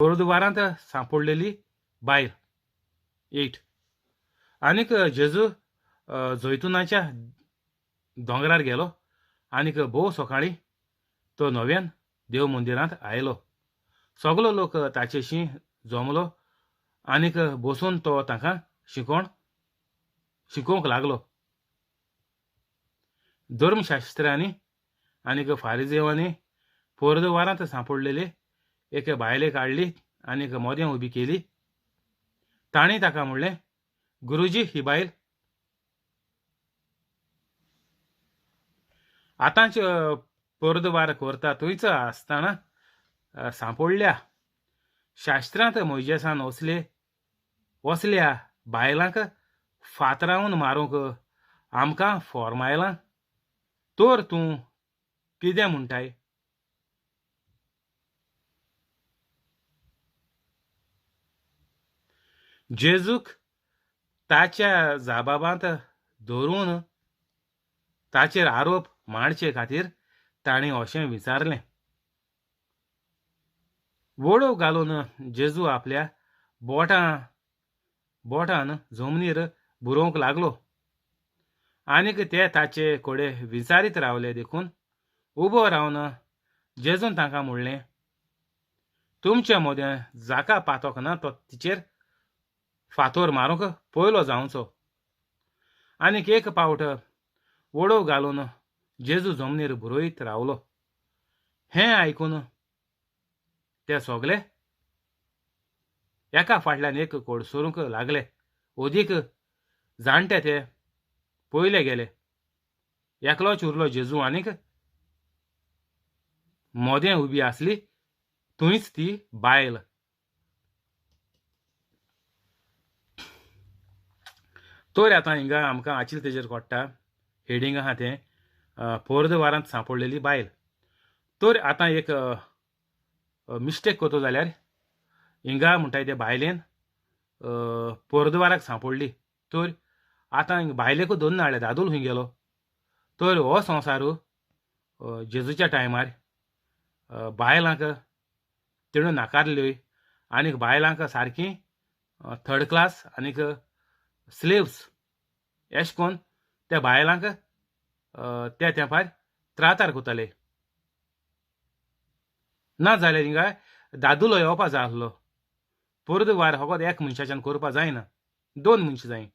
गुरुद्वारांत सांपडलेली बायल 8. आनीक जेजू जैतुनाच्या दोंगरार गेलो आनीक भोव सकाळीं तो नव्यान देव मंदिरांत आयलो. सगलो लोक ताचेशी जमलो आनीक बसून तो तांकां शिकोवंक लागलो. धर्मशास्त्रांनी आनीक फारिजेवांनी गुरुद्वारांत सांपडलेले एके बायलेक हाडली आनीक मोदें उबी केली. तांणी ताका म्हणलें, गुरुजी, ही बायल आतांच गुरुद्वार करता थंयच आसतना सांपडल्या. शास्त्रांत मोइजेसान वसल्या बायलांक फातरावन मारूंक आमकां फॉर्मायलां, तर तूं कितें म्हणटाय? जेजूक ताच्या जाबाबांत धरून ताचेर आरोप मांडचे खातीर ताणें अशें विचारलें. वळो घालून जेजू आपल्या बोटान जमनीर बुरोवंक लागलो. आनीक ते ताचे कडेन विचारीत रावले देखून उबो रावन जेजून तांकां म्हणलें, तुमचे मदें जाका पातोक ना तो तिचेर फातोर मारूंक पयलो जावचो. आनीक एक पावट वळो घालून जेजू जमनीर बुरोयत रावलो. हें आयकून ते सगळे एका फाटल्यान एक कोड सोरूंक लागले. ओदीक जाणटे ते पयले गेले. एकलोच उरलो जेजू आनीक मोदें उबी आसली थंयच ती बायल. तर आतां हिंगा आमकां आचिल तेजेर कोट्टा हेडींग आहा तें गुरुद्वारांत सांपडलेली बायल. तर आतां एक मिस्टेक कोतो जाल्यार हिंगा म्हणटाय ते बायलेन गुरुद्वाराक सांपडली. तर आतां बायलेकूच धरून हाडले, दादूल खंय गेलो? तर हो संवसार जेजूच्या टायमार बायलांक तेणें नाकारल्योय आनीक बायलांक सारकी थर्ड क्लास आनीक स्लेव्स अशें करून त्या बायलांक त्या तेंपार त्रातार कोताले. ना जाल्यार हिंगा दादूलो येवपा जाय आसलो. गुरुद्वार फकत एक मनशाच्यान करपा जायना, 2 मनशां जाय.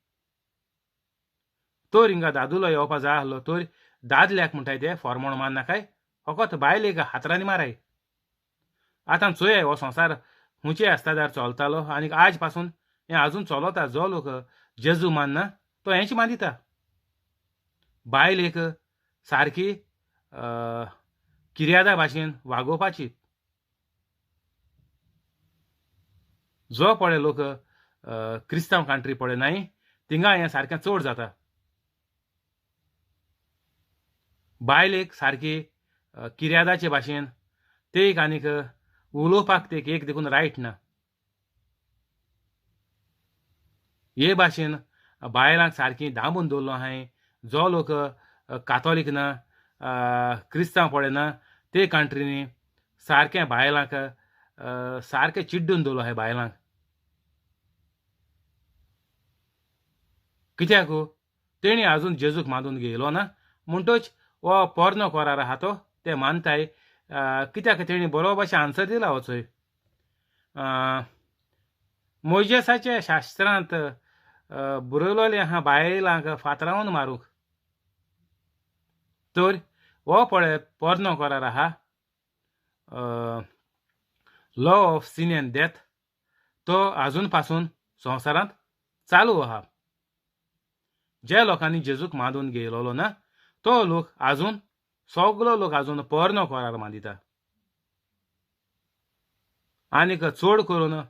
तर हिंगा दादूलो येवपा जाय आसलो. तर दादल्याक म्हणटाय ते फॉर्मोण मान नाकाय, फकत बायलेक हातरांनी माराय. आतां चोय हो संवसार खुंयचे आसता जाल्यार चलतालो आनीक आज पासून हें आजून चलता. जो लोक जेजू मानना तो हेंच मानिता. बायलेक सारकी किर्यादा भाशेन वागोवपाची. जो पळय लोक क्रिस्तांव कंट्री पळय नाय थिंगा हें सारकें चड जाता. बायलेक सारकी किर्यादाचे भाशेन तेक आनीक उलोवपाक तेक एक देखून रायट ना. हे भाशेन बायलांक सारकी दामून दवरलो आहाय. जो लोक कातोलीक ना, क्रिस्तांव पळयना ते कंट्रीनी सारकें बायलांक सारकें चिड्डून दवरलो आहाय बायलांक. कित्याक तेणी आजून जेजूक मानून घेयलो ना म्हणटच हो पोरनो कोरार आहा तो ते मानताय. कित्याक तेणी बरो भाशेन आन्सर दिला वचोय. मोइजेसाच्या शास्त्रांत बरयलोलें आहा बायलांक फातरावन मारूंक. तर हो पळय पोरनो कोरार आहा law of sin and death तो आजून पासून संवसारांत चालू आहा. जे लोकांनी जेजूक मानून घेयलोलो ना तो लोक आजून सगलो लोक आजून पोरनो कोरार मानिता. आनीक चड करून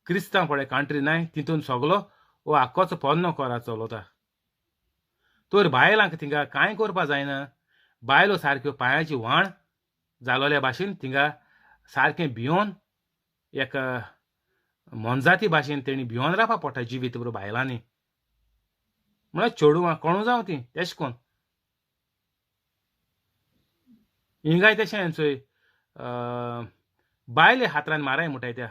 क्रिस्तांव पळय कंट्री नाय तितून सगलो हो आख्खोच पोरनो कोरार चलता. तर बायलांक थिंगा कांय करपा जायना. बायलो सारक्यो पांयाची व्हाण जालोल्या भाशेन थिंगा सारकें भियोन एक मनजाती भाशेन तेणी भियोन रावपा पडटा जिवीत भर बायलांनी. म्हळ्यार चेडूं कोणू जावं ती तेशें कोन्न. हिंगाय तशें चोय बायले हातरान माराय म्हणटाय त्या.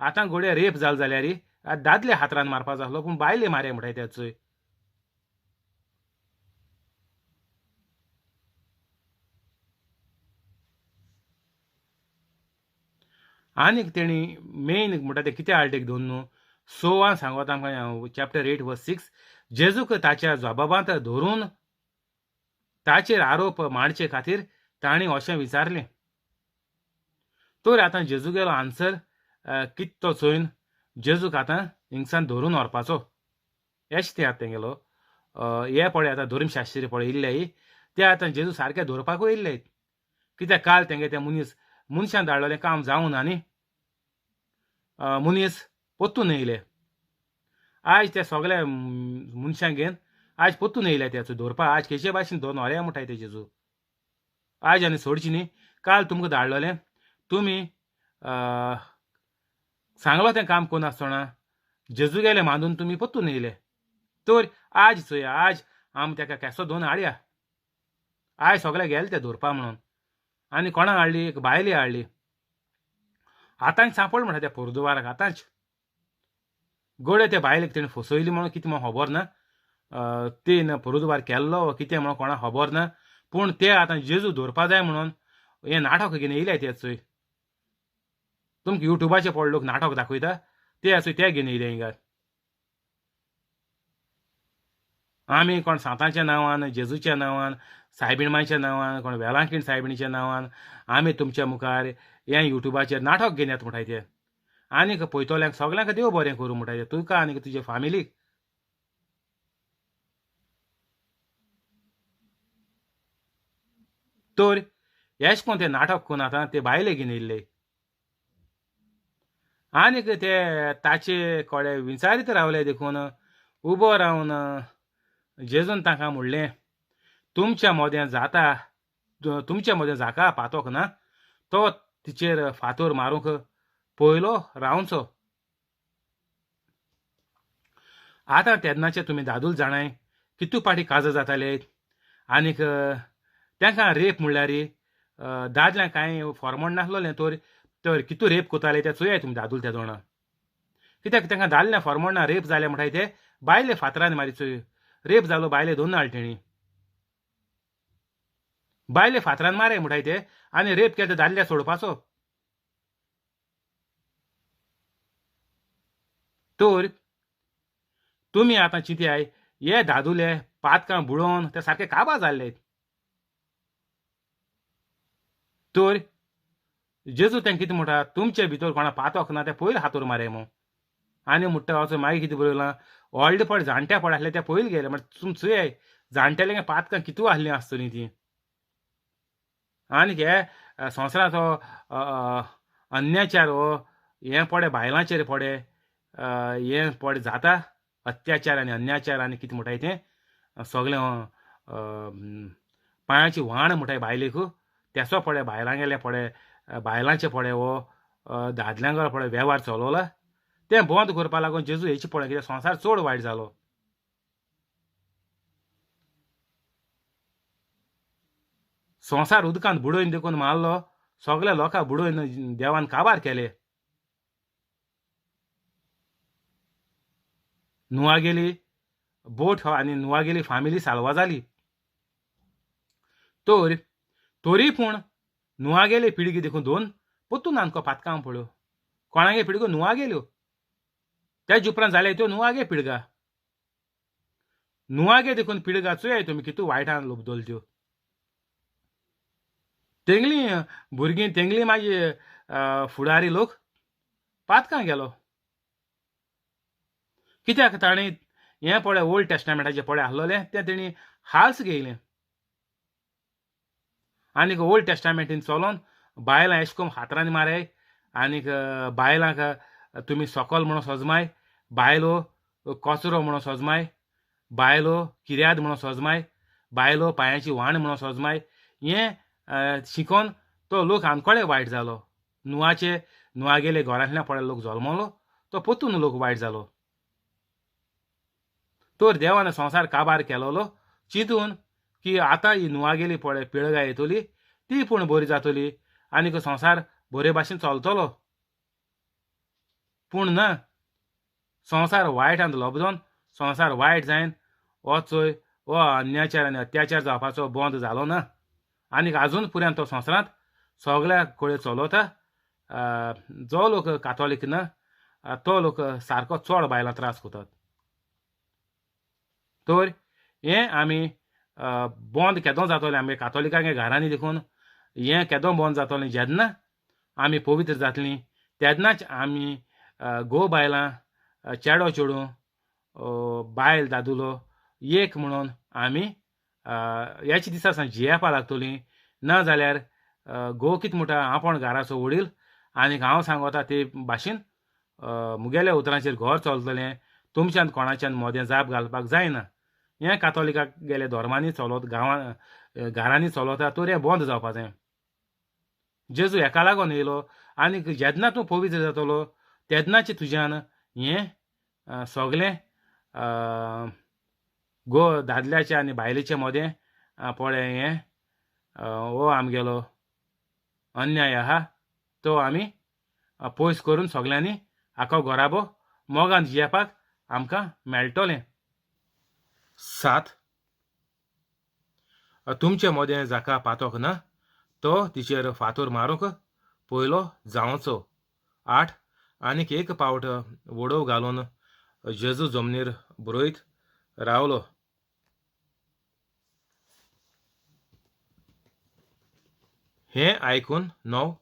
आतां घोडये रेप जाल जाल्यार दादले हातरान मारपा जाहलो पूण बायले मारे म्हणटाय त्या चोय. आनीक तेणी मेन म्हणटा तें कितें आल्टेक दोन न्हू 6 सांगोत आमकां चॅप्टर 8 वर्स 6 जेजूक ताच्या जबाबांत धरून ताचेर आरोप मांडचे खातीर तांणी अशें विचारलें. तर आतां जेजूगेलो आन्सर कितें तो चोयन जेजूक आतां हिंगसान धरून व्हरपाचो एशें तें आतां तेंगेलो हे पळय आतां धर्मशास्त्री पळय येयल्ले ते आतां जेजू सारके धरपाकूय येयल्ले. कित्याक काल तेंगे ते मनशान धाडलोलें काम जावं ना न्ही. मनीस परतून येयले. आयज ते सगळ्या मनशांक घेवन आयज परतून येयले तेचो धरपा. आयज केशे भाशेन धरून व्हरया म्हणटाय ते जेजू. आयज आनी सोडची न्ही. काल तुमकां धाडलोलें तुमी सांगलो तें काम कोनासतना जेजू गेले मांडून तुमी परतून येयले. तर आज चोया आज आमी तेका केसो धरून हाडया. आयज सगळे गेले ते धरपा म्हणून आनी कोणाक हाडली एक बायली हाडली. आतांच सांपड म्हणटा त्या पोरदुवाराक आतांच. घोडये ते बायलेक तेणें फसयली म्हणून कितें म्हणून खबर ना. तेन पोरदुवार केल्लो कितें म्हणून कोणाक खबर ना. पूण ते आतां जेजू धरपा जाय म्हणून हें नाटक घेवन येयले ते चोय. तुमकां युट्यूबाचेर पळय लोक नाटक दाखयता ते चोय ते घेवन येयले हिंगार. आमी कोण सांताच्या नांवान जेजूच्या नांवान सायबीणमांच्या नांवान कोण वेलांकीण सायबिणीच्या नांवान आमी तुमच्या मुखार हें युट्यूबाचेर नाटक घेवन येता म्हणटाय ते. आनीक पळयतल्यांक सगल्यांक देव बरें करूं म्हणटाय ते तुका आनीक तुजे फामिलीक. तर एशें कोन्न ते नाटक करून आतां ते बायले घेवन येयल्ले. आनीक ते ताचे कोडे विचारीत रावले देखून उबो रावन जेजून तांकां म्हणलें तुमच्या मोदें जाता तुमच्या मोदें जाका पातोक ना तो तिचेर फातोर मारूंक पयलो रावचो. आतां तेन्नाचे तुमी दादूल जाणाय कितू पाटी काजो जाताले. आनीक तांकां रेप म्हणल्यार दादल्यांक कांय फॉर्मण नासलोलें तर कितू रेप कोताले ते चोयाय तुमी दादूल ते जाणा. कित्याक तांकां दादल्या फॉर्मण ना रेप जाले म्हणटाय ते बायले फातरान मारी चोय. रेप जालो बायले दोन हाडले तेणी. बायले फातरान मारे म्हणटाय ते आनी रेप केले दादल्या सोडपाचो. तर तुमी आतां चिंत्याय हे दादुले पातकां बुडोवन ते सारके काबार जाल्ले. तर जेजू तेंकां कितें म्हणटा तुमचे भितर कोणा पातोक ना ते पयलीं हातोर मारे म्हणून. आनी म्हणटा वचून मागीर कितें बरयलां व्हडले पड जाणटे पड आसले ते पयलीं गेले म्हण तुमी चोयाय जाणटेले पातकां कितू आहलीं आसतलीं तीं. आनीक हे संवसाराचो अन्याचार हो हें पडे बायलांचेर पडे हें पडे जाता अत्याचार आनी अन्याचार आनी कितें म्हणटाय तें सगळें पांयाची व्हाण म्हणटाय बायलेक तेसो पडे बायलांगेले पडे बायलांचे पडे हो दादल्यांक पडे वेव्हार चलोला तें बंद करपा लागून जेजू हेची पळय कित्याक संवसार चड वायट जालो. संवसार उदकांत बुडोवन देखून मारलो सगळ्या लोकांक बुडोवन देवान काबार केले. नुआगेली बोट आनी नुआगेली फामिली साल्वा जाली. तर तरी पूण नुआगेले पिळगी देखून दोन परतून आमकां पातकां पळयो. कोणागे पिळगो नुआगेल्यो तेज उपरांत जाले त्यो नुआगे पिळगा. नुआगे देखून पिळगा चोयाय तुमी कितू वायटान लोबदोल त्यो. तेंगली भुरगीं तेंगली मागीर फुडारी लोक पातकां गेलो. कित्याक ताणें हें पळय ओल्ड टेस्टामेंटाचें पळय आसलोलें तें तेणी हाल्स घेयलें. आनीक ओल्ड टेस्टामेंटीन चलोन बायलां एशें करून हातरांनी माराय. आनीक बायलांक तुमी सकल म्हणून सजमाय. बायलो कचरो म्हणून सजमाय. बायलो किर्याद म्हणून सजमाय. बायलो पांयाची व्हाण म्हणून सजमाय. हें शिकोवन तो लोक आमकोडे वायट जालो. नुआगेले घरांतल्या पळय लोक जल्मलो तो परतून लोक वायट जालो. तर देवान संवसार काबार केलोलो चिंतून की आतां ही नुआगेली पळय पिळगा येतली ती पूण बरी जातली आनीक संवसार बरे भाशेन चलतलो. पूण ना, संवसार वायटांत लोबदोन संवसार वायट जायन हो चोय हो अन्याचार आनी अत्याचार जावपाचो बंद जालो ना. आनीक आजून पर्यंत तो संवसारांत सगळ्या कडेन चलता. जो लोक कातोलीक ना तो लोक सारको चड बायलां त्रास करतात. तर हें आमी बंद केदो जातलें आमगे कातोलिकांगे घरांनी देखून हें केदो बंद जातलें जेन्ना आमी पवित्र जातलीं तेन्नाच आमी घोव बायलां चेडो चेडूं बायल दादुलो एक म्हणून आमी ह्याच दिसा सावन जियेवपा लागतलीं. ना जाल्यार घोव कितें म्हणटा आपण घराचो वडील आनीक हांव सांगता ते भाशेन मुगेल्या उतरांचेर घर चलतलें. तुमच्यान कोणाच्यान मोदें जाप घालपाक जायना. हें कातोलिकाक गेले धर्मांनी चलत घरांनी चलता तर हें बंद जावपा जाय. जेजू हेका लागून येयलो आनीक जेन्ना तूं पवित्र जातलो तेन्नाच तुज्यान हें सगलें दादल्याचें आनी बायलेचें मोदें पळय हें हो आमगेलो अन्याय आहा तो आमी पयस करून सगल्यांनी आखो घोराबो मोगान जियेवपाक आमकां मेळटलें. 7 तुमचें मोदें जाका पातोक ना तो तिचेर फातोर मारूंक पयलो जावचो. 8 आनीक एक पावट वडोव घालून जेजू जमनीर बरयत रावलो. हें आयकून 9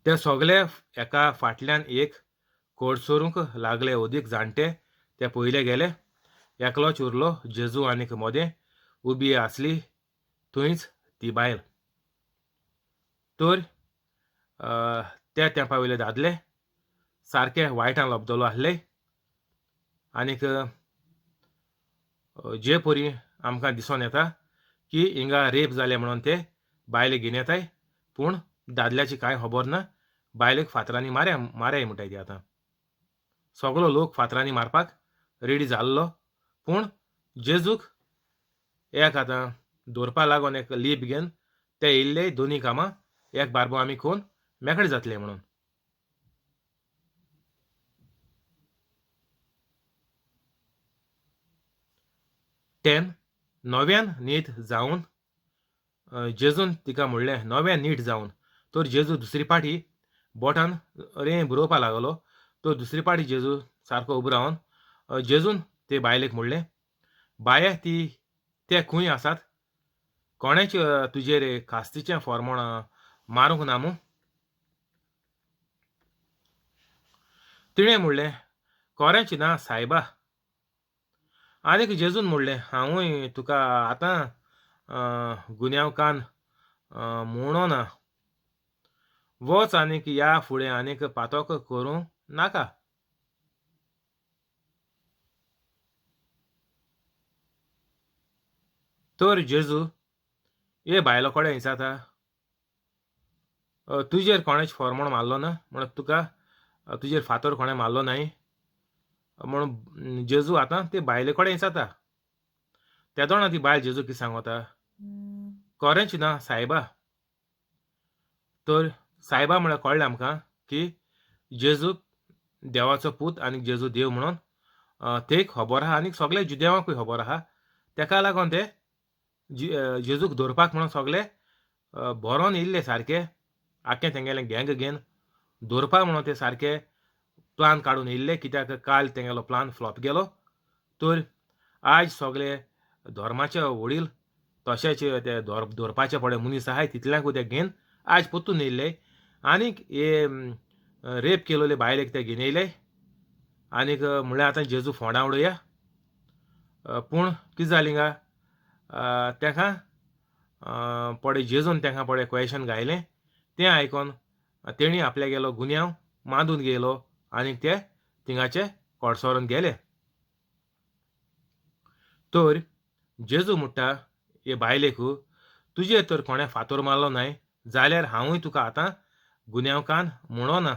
ते सगळे एका फाटल्यान एक कोडसोरूंक लागले. ओदीक जाणटे ते पयले गेले. एकलोच उरलो जेजू आनीक मोदें उबी आसली थंयच ती बायल. तर त्या तेंपा वयले दादले सारके वायटान लोबदलो आहले. आनीक जे परी आमकां दिसून येता की हिंगा रेप जाले म्हणून ते बायलेक घेवन येताय. पूण दादल्याची कांय खबर ना. बायलेक फातरांनी माराय म्हणटाय ती. आतां सगळो लोक फातरांनी मारपाक रेडी जाल्लो. पूण जेजूक एक आतां दवरपा लागून एक लीप घेवन ते येयल्ले दोनी कामां एक बारबो आमी कोण मेकळे जातले म्हणून. 10 नव्यान नीट जावन जेजून तिका म्हणलें नव्यान नीट जावन. तर जेजू दुसरी पाटी बोटान रे बरोवपा लागलो. तो दुसरी पाटी जेजू सारको उबो रावन जेजून ते बायलेक म्हणलें बाये ते खूंय आसात. कोणेच तुजेर कास्तीचें फोर्मोण मारूंक ना मूं. तिणें म्हणलें कोरेंच ना सायबा. आनीक जेजून म्हणलें हांवूय तुका आतां गुन्यांवकान म्हणो ना. वच आनीक ह्या फुडें आनीक पातोक करूं नाका. तर जेजू हे बायलो कडेन विचारता तुजेर कोणेच फोर्मोण मारलो ना म्हणून तुका तुजेर फातर कोणें मारलो नाय म्हणून जेजू आतां ते बायले कडेन विचारता. त्या दोना ती बायल जेजू कितें सांगता कोरेंच ना सायबा. तर सायबा म्हळ्यार कळ्ळें आमकां की जेजू देवाचो पूत आनी जेजू देव म्हणून तेक खबर आहा आनीक सगळे जुदेवांकूय खबर आहा. तेका लागोन ते जेजूक धरपाक म्हणून सगळे भरोन येयल्ले सारके आख्खें तेंगेलें गँग घेवन धरपाक म्हणून ते सारके प्लान काडून येयल्ले. कित्याक काल तेंगेलो प्लान फ्लॉप गेलो. तर आज सगळे धर्माचे वडील तशेंच ते धरपाचे पडे मनीस आहाय तितल्यांकूय ते घेवन आज पोत्तून येयल्ले. आनीक हे रेप केलोले बायलेक ते घेवन येयले. आनीक म्हळ्यार आतां जेजू फोंडा उडोवया. पूण कितें जालें हिंगा तेका पडे जेजून तेका पडे क्वेशन घायलें. तें आयकोन तेणी आपल्यागेलो गुन्यांव मांडून घेयलो आनीक ते थिंगाचे कोडसोरोन गेले. तर जेजू म्हणटा हे बायलेकू तुजेर तर कोणें फातर मारलो नाय जाल्यार हांवूय तुका आतां गुन्यांवकान म्हणो ना.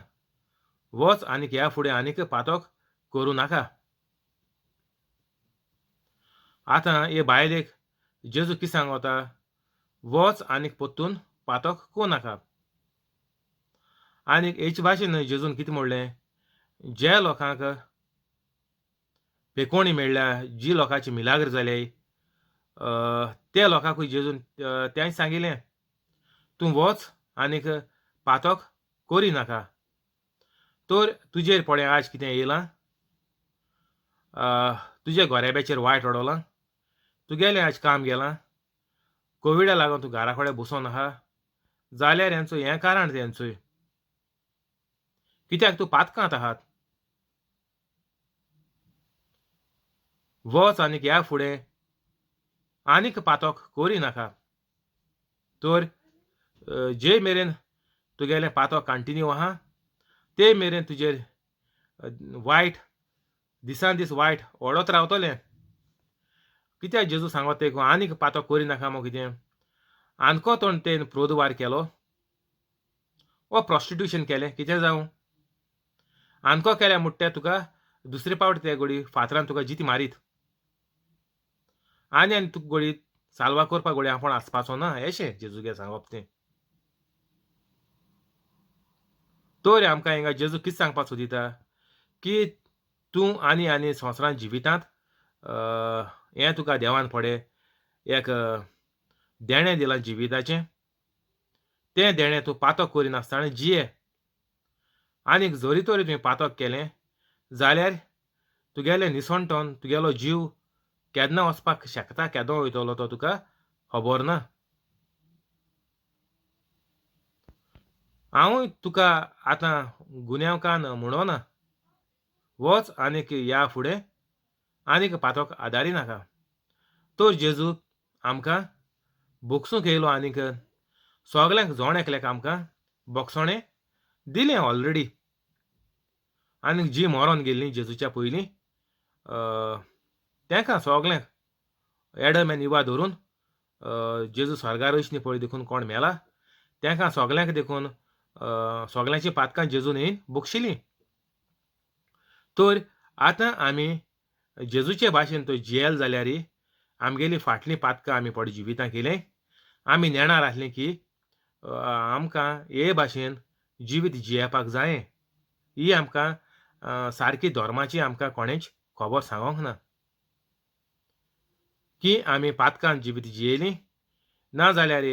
वच आनीक ह्या फुडें आनीक पातोक करूं नाका. आतां हे बायलेक जेजू कितें सांगता वच आनीक पोत्तून पातोक करूं नाका. आनी हेचे भाशेन जेजून कितें म्हणलें, जे लोकांक पेकोवणी मेळ्ळ्या, जी लोकांची मिलाग्र जाले, त्या लोकांकूय जेजून तें सांगिल्लें, तूं वच आनीक पातक कोरी नाका. तर तुजेर पळय आज कितें येयलां, तुजे गोऱ्याब्याचेर वायट ओडलां, तुगेलें आज काम गेलां, कोविडा लागून तूं घरा कडेन बसून आहा, जाल्यार हें कारण तेंचूय. कित्याक तूं पातकांत आहात. वच आनीक ह्या फुडें आनीक पातक कोरी नाका. तर जे मेरेन तुगेलें पातक कंटिन्यू आहा, ते मेरेन तुजेर वायट दिसान दीस वायट ओडत रावतलें. कित्याक जेजू सांगता तें आनीक पातक कोरी नाका मो कितें. आनको तोंड तेन प्रोदवार केलो, वो प्रॉस्टिट्यूशन केलें, कितें जावं. आनको केल्या म्हणटा तुका दुसरे पावट ते घोडी फातरान तुका जिती मारीत. आनी तुका घोडी साल्वा करपाक घोडी आपूण आसपाचो ना, अशें जेजूगे सांगप तें. तर आमकां हिंगा जेजू कितें सांगपाक सोदिता, की तूं आनी संवसारांत जिवितांत हें तुका देवान पळय एक देणें दिलां जिविताचें. तें देणें तूं पातक करिनासतना जिये. आनीक जरी तरी तुवें पातक केलें जाल्यार तुगेलें निसणटोन तुगेलो जीव केन्ना वचपाक शकता, केदों वयतलो तो तुका खबर ना. हांवूय तुका आतां गुन्यांवकान म्हणोना, वच आनीक ह्या फुडें आनीक पातक आदारी नाका. तर जेजू आमकां बोगसूंक येयलो आनीक सोगल्यांक जोण एकल्याक आमकां बोगसोणें दिलें ऑलरेडी. आनीक जीं मोरोन गेल्लीं जेजूच्या पयलीं, तेंकां सोगल्यांक एडम एन इवा धरून जेजू स्वर्गार वयचनी पळय देखून कोण मेला, तेंकां सोगल्यांक देखून सोगल्यांची पातकां जेजून येवन बोगशिलीं. तर आतां आमी जेजूचे भाशेन तो जियेल जाल्यारय आमगेलीं फाटलीं पातकां आमी पळय जिवितां केलें, आमी नेणार आहलीं की आमकां हे भाशेन जिवीत जियेवपाक जायें. ही आमकां सारकी धर्माची आमकां कोणेच खबर सांगोंक ना, की आमी पातकान जिवीत जियेलीं. नाजाल्यार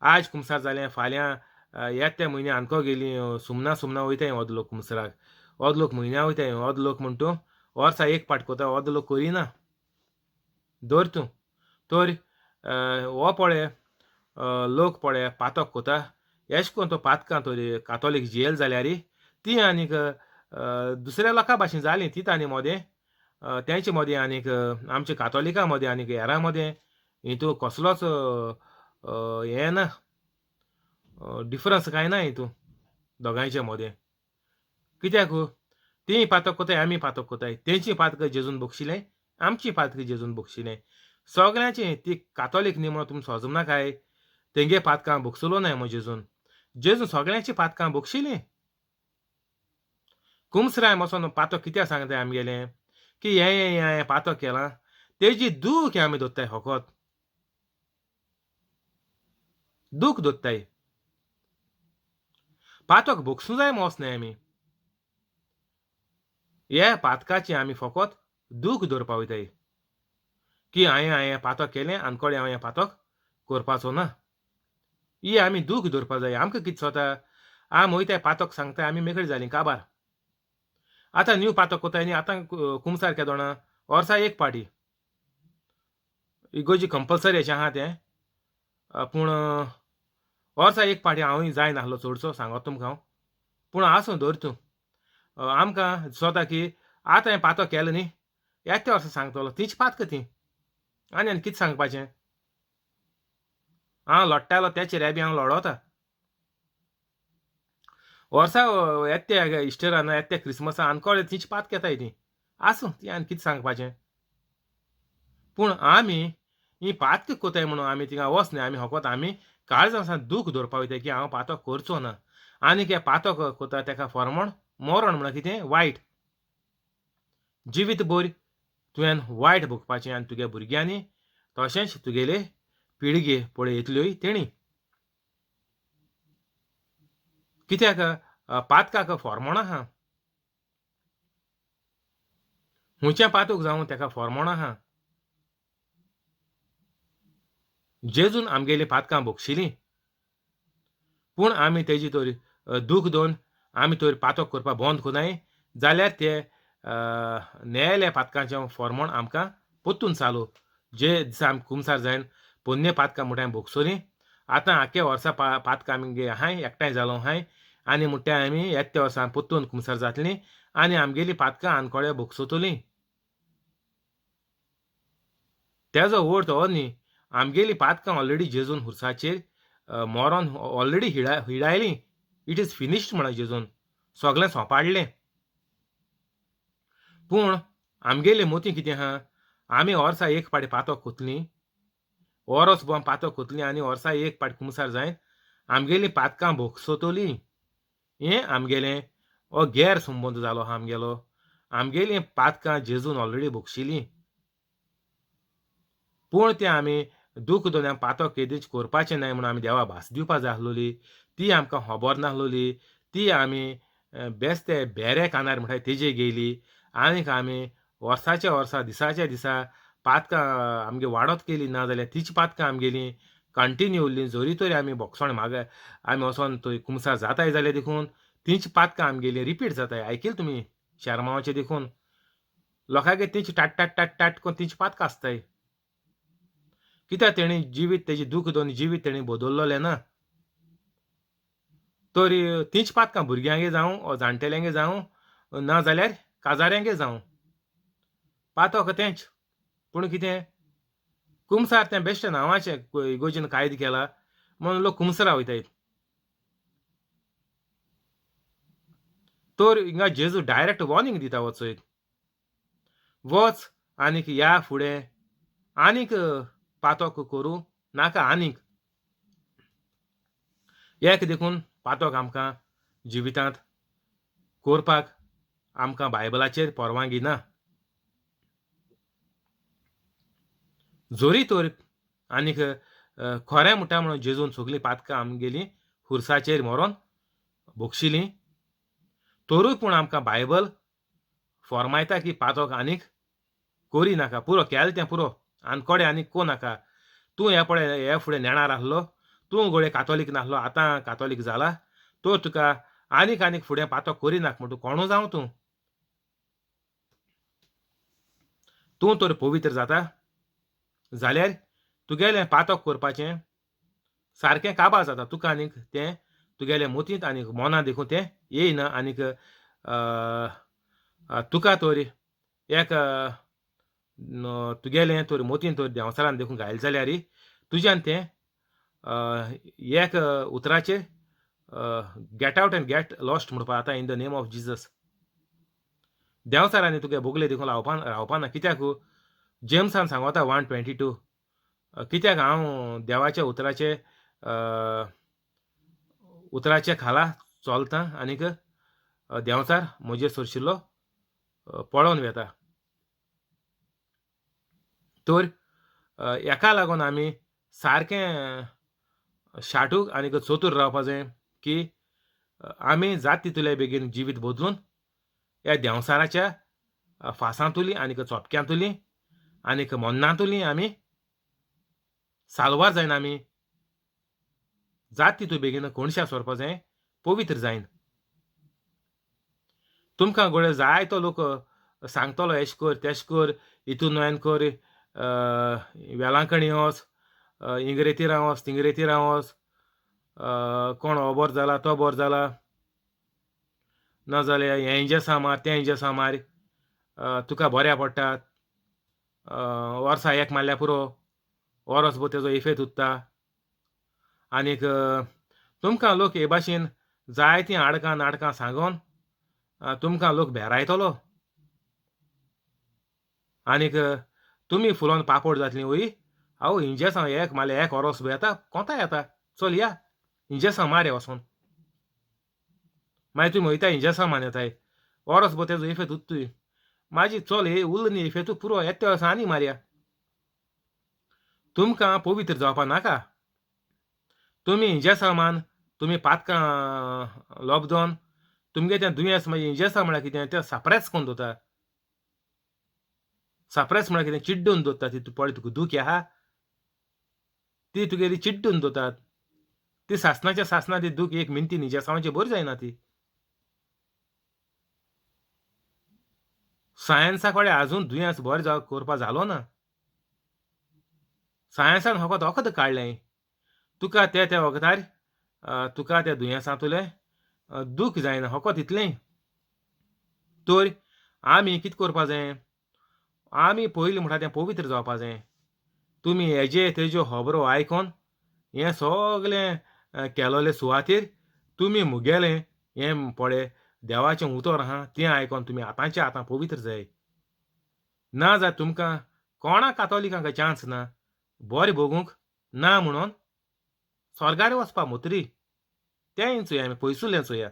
आज कुमसार जालें, फाल्यां येत्या म्हयन्या आनको गेलीं सुमना वयताय ओद लोक कुमसराक, ओद लोक म्हयन्या वयताय, ओद लोक म्हण तूं वर्सा एक पाट कोता, ओद लोक करिना. धर तूं. तर हो पळय लोक पळय पातक कोता, एशें कोन्न तो पातकां तरी कातोलीक जियेल जाल्यारय तीं आनीक दुसऱ्या लोकां भाशेन जालीं तींच आनी मोदें. तेंचे मोदें आनीक आमच्या कातोलिकां मोदें आनीक हेरां मोदें हितू कसलोच हें ना, डिफरन्स कांय ना हितू दोगांयचे मोदें. कित्याक तीं पातक कोताय, आमी पातक कोताय. तेंची पातकां जेजून बोगशिलें, आमची पातकां जेजून बोगशिलें. सोगल्यांचें ती कातोलीक न्ही म्हणून तुमी सोजम नाकाय, तेंगे पातकां बोगसलो न्हय मो जेजून. जेजून सोगल्यांची पातकां बोगशिलीं. कुमसराय वचोन पातक कित्याक सांगताय आमगेलें, की हें पातक केलां, तेजी दूख आमी दोत्ताय फकत. दूख दोत्ताय. पातक बोगसूं जाय म्हूण वचनाय आमी. हे पातकाची आमी फकत दूख धरपा वयताय, की हांवें पातक केलें आनी कोडे हांव हें पातक करपाचो ना. ही आमी दूख धरपा जाय. आमकां कितें जाता, आमी वयताय पातक सांगताय, आमी मेकळीं जालीं काबार. आतां न्यू पातक कोताय न्ही, आतां कुमसार केदोना वर्सा एक पाटी. इगोर्जी कंपल्सरी अशें आहा तें, पूण वर्सा एक पाटी हांवूय जाय नाहलो चडसो सांगोत तुमकां हांव. पूण आसूं धर तूं. आमकां दिसोता की आतां हें पातक केलें न्ही, येत्या वर्सा सांगतलो, तींच पातकां तीं. आनी कितें सांगपाचें. हांव लोडटालो तेच रेबी हांव लोडोता. वर्सा येत्या इस्टरान, येत्या क्रिसमसा आनकोडे तींच पातक येताय तीं. आसूं ती आनी कितें सांगपाचें. पूण आमी ही पातकां कोताय म्हणून आमी थिंगा वचनाय. आमी फकत आमी काळजां दूख धरपा वयताय की हांव पातक करचो ना. आनीक हें पातक कोता तेका फर्मोण मोरण म्हळ्यार कितें, वायट. जिवीत भर तुवें वायट भोगपाचें आनी तुगे भुरग्यांनी तशेंच तुगेले पिळगे पळय येतल्योय तेणी. कित्याक पातकाक फॉर्मोण आहा, हुंयचें पातूक जावं तेका फॉर्मोण आहा. जेजून आमगेलीं पातकां भोगशिलीं, पूण आमी तेजी तर दूख दोवन आमी तर पातक करपा बंद कोनाय जाल्यार ते नेयल्या पातकांचें फॉर्मोण आमकां पोत्तून चालू. जे दिसा आमी कुमसार जायन पोन्ने पातकां म्हुटाय भोगसोलीं, आतां आख्खे वर्सा पातकां आमगे आहाय, एकठांय जालो आहाय आनी म्हुट्ट्याय आमी येत्या वर्सा पोत्तून कुमसार जातलीं आनी आमगेलीं पातकां आनकोडे भोगसोतलीं. तेजो अर्थ हो न्ही, आमगेलीं पातकां ऑलरेडी जेजून हुर्साचेर मोरोन ऑलरेडी हिडायलीं. इट इज फिनिश्ड म्हणोन जेजून सगळें सोंपाडलें. पूण आमगेले मोती कितें आहा, आमी वर्सा एक पाटी पातक कोतलीं, वरोस भोवन पातक कोतलीं आनी वर्सा एक पाटी कुमसार जायन आमगेलीं पातकां भोगसोतलीं. हें आमगेलें हो गैर संबंद जालो आहा आमगेलो. आमगेलीं पातकां जेजून ऑलरेडी भोगशिलीं, पूण तें आमी दूख दोन आमी पातक केदींच करपाचें नाय म्हणून आमी देवा भास दिवपा जाय आसलोली. ती आमकां खबर नासलोली. ती आमी बेस्ते बेरे कानार म्हणटाय तेजे गेयली आनीक आमी वर्साच्या वर्सा दिसाच्या दिसा पातकां आमगे वाडत गेलीं, ना जाल्यार तीच पातकां आमगेलीं कंटिन्यू उरलीं. जोरी तोरी आमी बोगसोण आमी वोसोन थंय कुमसार जाताय जाल्यार देखून तींच पातकां आमगेलीं रिपीट जाताय. आयकलें तुमी शर्मावाचें देखून लोकांगे तींच टाट टाट टाट टाट कोन्न तींच पातकां आसताय. कित्याक तेणी जिवीत तेजी दूख दोन जिवीत तेणी बदल्लोलें ना. तोरी तींच पातकां भुरग्यांगे जावं ओ जाणटेल्यांगे जावं ना जाल्यार काजाऱ्यांगे जावं पातक तेंच. पूण कितें कुमसार तें बेश्टें नांवाचें इगोर्जेन कायदो केला म्हणून लोक कुमसारा वयतायत. तर हिंगा जेजू डायरेक्ट वॉर्निंग दिता वचयत, वच आनीक या फुडें आनीक पातक करूं नाका आनीक. एक देखून पातक आमकां जिवितांत करपाक आमकां बायबलाचेर परवानगी ना. जोरी तर आनीक खरें म्हणटा म्हणून जेजून सगलीं पातकां आमगेलीं खुर्साचेर मोरोन भोगशिलीं, तोरूय पूण आमकां बायबल फॉर्मायता की पातक आनीक कोरी नाका. पुरो केलें तें पुरो आनकोडे आनीक कोनाका. तूं हे फुडें नेणार आसलो, तूं घोडये कातोलीक नासलो, आतां कातोलीक जाला, तर तुका आनीक आनीक फुडें पातक कोरी नाका म्हूण तूं कोणू जावं तूं तर पवित्र जाता जाल्यार तुगेलें पातक करपाचें सारकें काबार जाता. तुका आनीक तें तुगेल्या मोतींत आनीक मोनांत देखून तें येयना आनीक तुका तर एक तुगेलें तर मोतीन तर देंवचारान देखून घायलें जाल्यार तुज्यान तें एक उतराचेर get out and get lost म्हणपा जाता in the name of Jesus. देंवचारांनी तुगे बोगले देखून रावपा ना. कित्याक जेम्सान सांगता 1:22 कित्याक हांव देवाच्या उतराचे खाला चलतां आनीक देंवचार म्हजेर सरशिल्लो पळोवन वेता. तर हेका लागून आमी सारकें शाटूक आनीक चतूर रावपा जाय की आमी जाता तितले बेगीन जिवीत बदलून ह्या देंवसाराच्या फासांतुली आनीक चोपक्यांतुली आनीक मोन्नांतुली आमी साल्वार जायन आमी जाता तितू बेगीन कोणशाक सरपा जाय पवित्र जायन. तुमकां घोडये जायतो लोक सांगतलो एश कर तेश कर, हितून नुयन कर, वेलांकणी वच, इंग्रेतीर वच, तिंग्रेतीर वच, कोण हो बोर जाला तो बोर जाला, नाजाल्यार हें इंजेक्शन मार तें इंजेक्शन मार, तुका बऱ्या पडटा, वर्सा एक मारल्यार पुरो, वर्सभर तेजो इफेक्ट उरता. आनीक तुमकां लोक हे भाशेन जायतीं आडकां नाटकां सांगोन तुमकां लोक भेरायतलो आनीक तुमी फुलोन पापड जातलीं. वय आवय इंजेक्शन एक मारल्यार एक वर्स येता कोंता येता, चल या इंजेक्शन मार हे वचोन. मागीर तुमी वयता इंजेक्शन मान येताय, वर्सभर तेजो इफेक्ट उरतूय. मागीर चल हे उरला न्ही इफेक्ट पुरो येत्या वर्सा आनी मारया. तुमकां पवित्र जावपा नाका. तुमी इंजेक्शन मान तुमी पातकां लोबदोन तुमगे तें दुयेंस मागीर इंजेसा म्हळ्यार कितें तें सप्रेस करून दवरता. सप्रेस म्हळ्यार कितें चिड्डून दवरता ती पळय तुका दूख आहा ती तुगेली चिड्डून दवरतात. ती सासणाच्या सासणा ती दूख एक मिनटी इंजेसांवाची बरी जायना ती. सायन्सा कडेन आजून दुयेंस बरें करपा जालो ना. सायन्सान होकत काडलें. तुका त्या वखदार तुका त्या दुयेंसांतलें दूख जायना होकत इतलें. तर आमी कितें करपा जाय? आमी पयलीं म्हणटा तें पवित्र जावपा जाय. तुमी हेजे तेज्यो खबरो आयकोन हें सगलें केलोले सुवातेर तुमी मुगेलें हें पळय देवाचें उतर आहा तें आयकोन तुमी आतांच्या आतां पवित्र जाय. नाजाल्यार तुमकां कोणा कातोलिकांक चान्स ना. बरें भोगूंक ना म्हणोन स्वर्गार वचपा मोतरी तें चोया आमी पयसुल्लें चोया.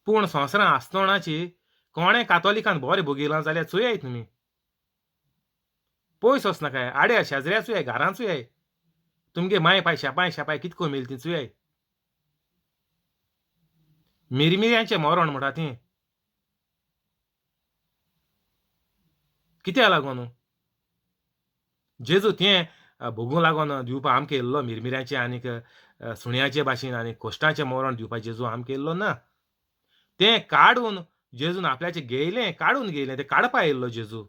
पूण संवसारां आसतोणाची कोणें कातोलिकान बरें भोगिलां जाल्यार चोयाय तुमी. पयस वचनाकाय आड्या शेजऱ्या चोयाय घरां चोयाय. तुमगे माय पाय शेपाय कितें करून मेली ती चोयाय. मिरमिऱ्यांचें मरण म्हणटा तें कित्याक लागून? जेजू तें भोगूंक लागोन दिवपा आमकां येयल्लो मिरमिऱ्यांचें आनीक सुण्याचे भाशेन आनी कोश्टांचें मरण दिवपा जेजू आमकां येयल्लो ना. तें काडून जेजून आपल्याचें घेयलें काडून घेयलें तें काडपा येयल्लो जेजू.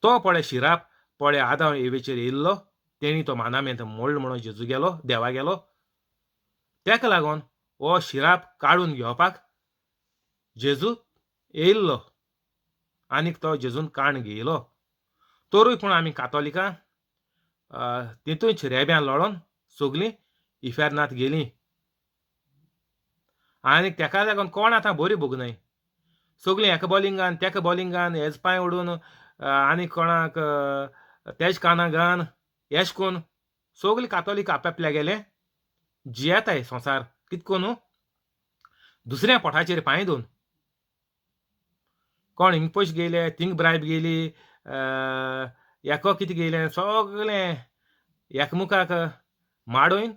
तो पळय शिराप पळय आदाम एवेचेर येयल्लो. तेणी तो मानामेंत मोडलो म्हणून जेजू गेलो देवा गेलो. तेका लागोन हो शिराप काडून घेवपाक जेजू येयल्लो आनीक तो जेजून काण घेयलो. तोरूय पूण आमी कातोलिकां तितूंच रेब्यां लोळोन सगलीं इफेर्नांत गेलीं. आनीक तेका लागोन कोण आतां बरीं भोगनाय. सगलीं एका बोलिंगान तेका बोलिंगान हेज पांय ओडून आनीक कोणाक तेज काना घान एश कोन्न सगलीं कातोलीक आपआपल्या गेले जियेताय संवसार कितें कोन्न दुसऱ्या पोटाचेर पांय दवरून. कोण हिंग पयशे घेयले थिंग ब्रायब घेयली एको कितें घेयलें सगलें एकामुखाक माडोयन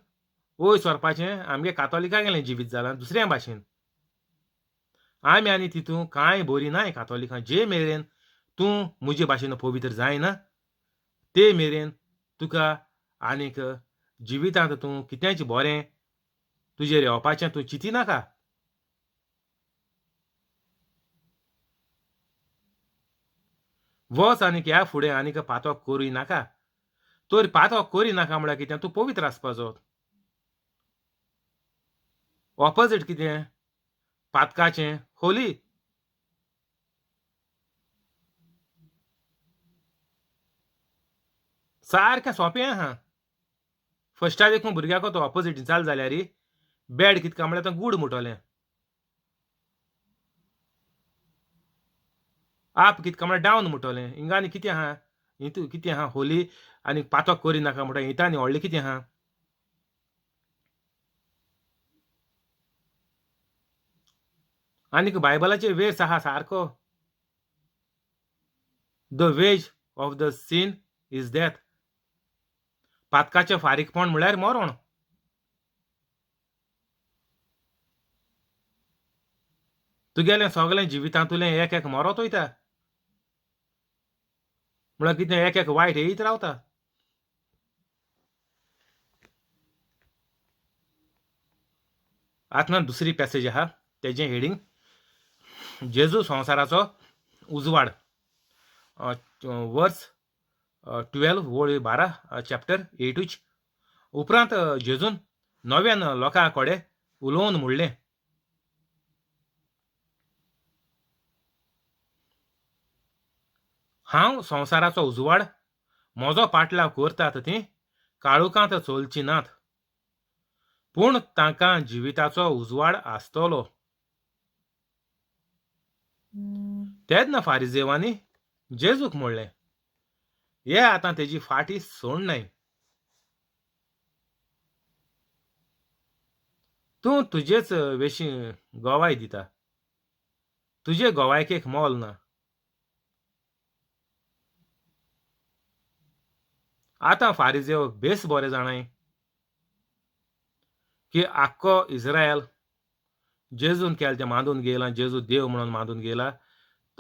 वयर सरपाचें आमगे कातोलिकां गेलें जिवीत जालां दुसऱ्या भाशेन. आमी आनी तितूं कांय बरीं नाय कातोलिकां. जे मेरेन तूं मुजे भाशेन पवित्र जायना ते मेरेन तुका आनीक जिवितांत तूं कितेंच बरें तुजेर येवपाचें तूं चिंतिनाका. वच आनीक ह्या फुडें आनीक पातक करूय नाका. तर पातक करिनाका म्हळ्यार कितें तूं पवित्र आसपाचो. ऑपोजीट कितें पातकाचें होली. सारकें सोंपें आहा. फस्टा देखून भुरग्याक तो ऑपोजीट जाल जाल्यार बॅड कितें काय म्हळ्यार तो गूड म्हणटोलें. आप कितें काय म्हळ्यार डावन म्हणटोलें. हिंगा आनी कितें आहा हितू कितें आहा होली आनी पातक करिनाका म्हणटा हिता आनी व्हडलें कितें आहा. आनीक बायबलाचेर वेस आहा सारको the wage of the sin is death. पातकाचें फारीकपण म्हळ्यार मरण. तुगेलें सगलें जिवितांतुलें एक एक मरत वयता म्हळ्यार कितें एक एक वायट येयत रावता. आतां दुसरी पॅसेज आहा तेजें हेडींग जेजू संवसाराचो उजवाड. वर्स 12 वळी 12 चॅप्टर 8 उपरांत जेजून नव्यान लोकां कडेन उलोवन म्हणलें हांव संवसाराचो उजवाड. म्हजो पाटलाव करतात तीं काळोखांत चलचीं नात पूण तांकां जिविताचो उजवाड आसतलो. तेन्ना फारिजेवांनी जेजूक म्हणलें हे आतां तेजी फाटी सोडनाय. तूं तुजेच वेशी गोवाय दिता. तुजे गोवायकेक मोल ना. आतां फारिजेव बेस बरें जाणाय की आख्खो इस्रायल जेजून केलें तें मांडून घेयलां, जेजू देव म्हणून मांडून घेयला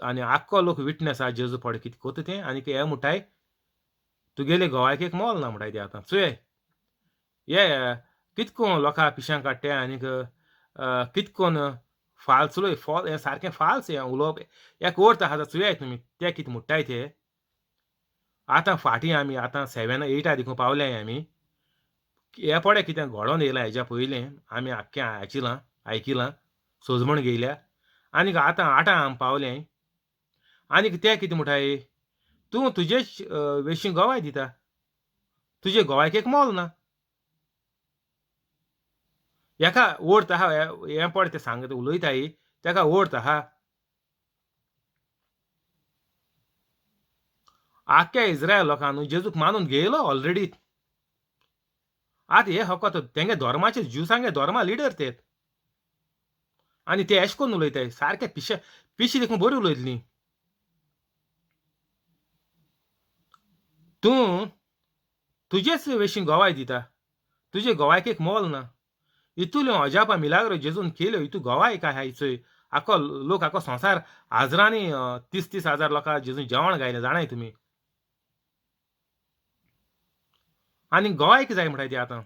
आनी आख्खो लोक विटनेस आहा जेजू पडे कितें कोता तें आनी हे म्हणटाय तुगेले घोवाक एक मोल ना म्हणटाय ते आतां चोय हे कितको लोकां पिश्यां काडटे आनीक कितकोन फाल्स उलोय हें सारकें फाल्स हें उलोवप एक अर्थ आहा चोयाय तुमी ते कितें म्हणटाय ते आतां फाटीं आमी आतां 7 8 देखून पावल्याय आमी हे पळय कितें घडोवन येयलां हेज्या पयलीं आमी आख्खें आयकिलां सोजमण घेयल्या आनीक आतां 8 आमी पावले आनीक ते कितें म्हणटाय तूं तुजे वेशीं गोवाय दिता तुजे घोवाक एक मोल ना हेका अर्थ आहा हें पळय ते सांगता उलयताय तेका अर्थ आहा आख्ख्या इस्रायल लोकां न्हू जेजूक मानून घेयलो ऑलरेडी आतां हे फकत तेंगे धर्माचे ज्युसांगे धर्मा लिडर ते आनी ते एश कोन्न उलयताय सारके पिशी देखून बरी उलयतलीं तूं तुजेच वेशीं गोवाय दिता तुजे घोवाक एक मोल ना इतुल्यो अजापा मिलाग्रो जेजून केल्यो इतू गोवाय काय आहा चोय आख्खो लोक आख्खो संवसार हाजरांनी 30,000 लोकां जेजून जेवण घायलें जाणाय तुमी आनी गोवाय कितें जाय म्हणटाय ते आतां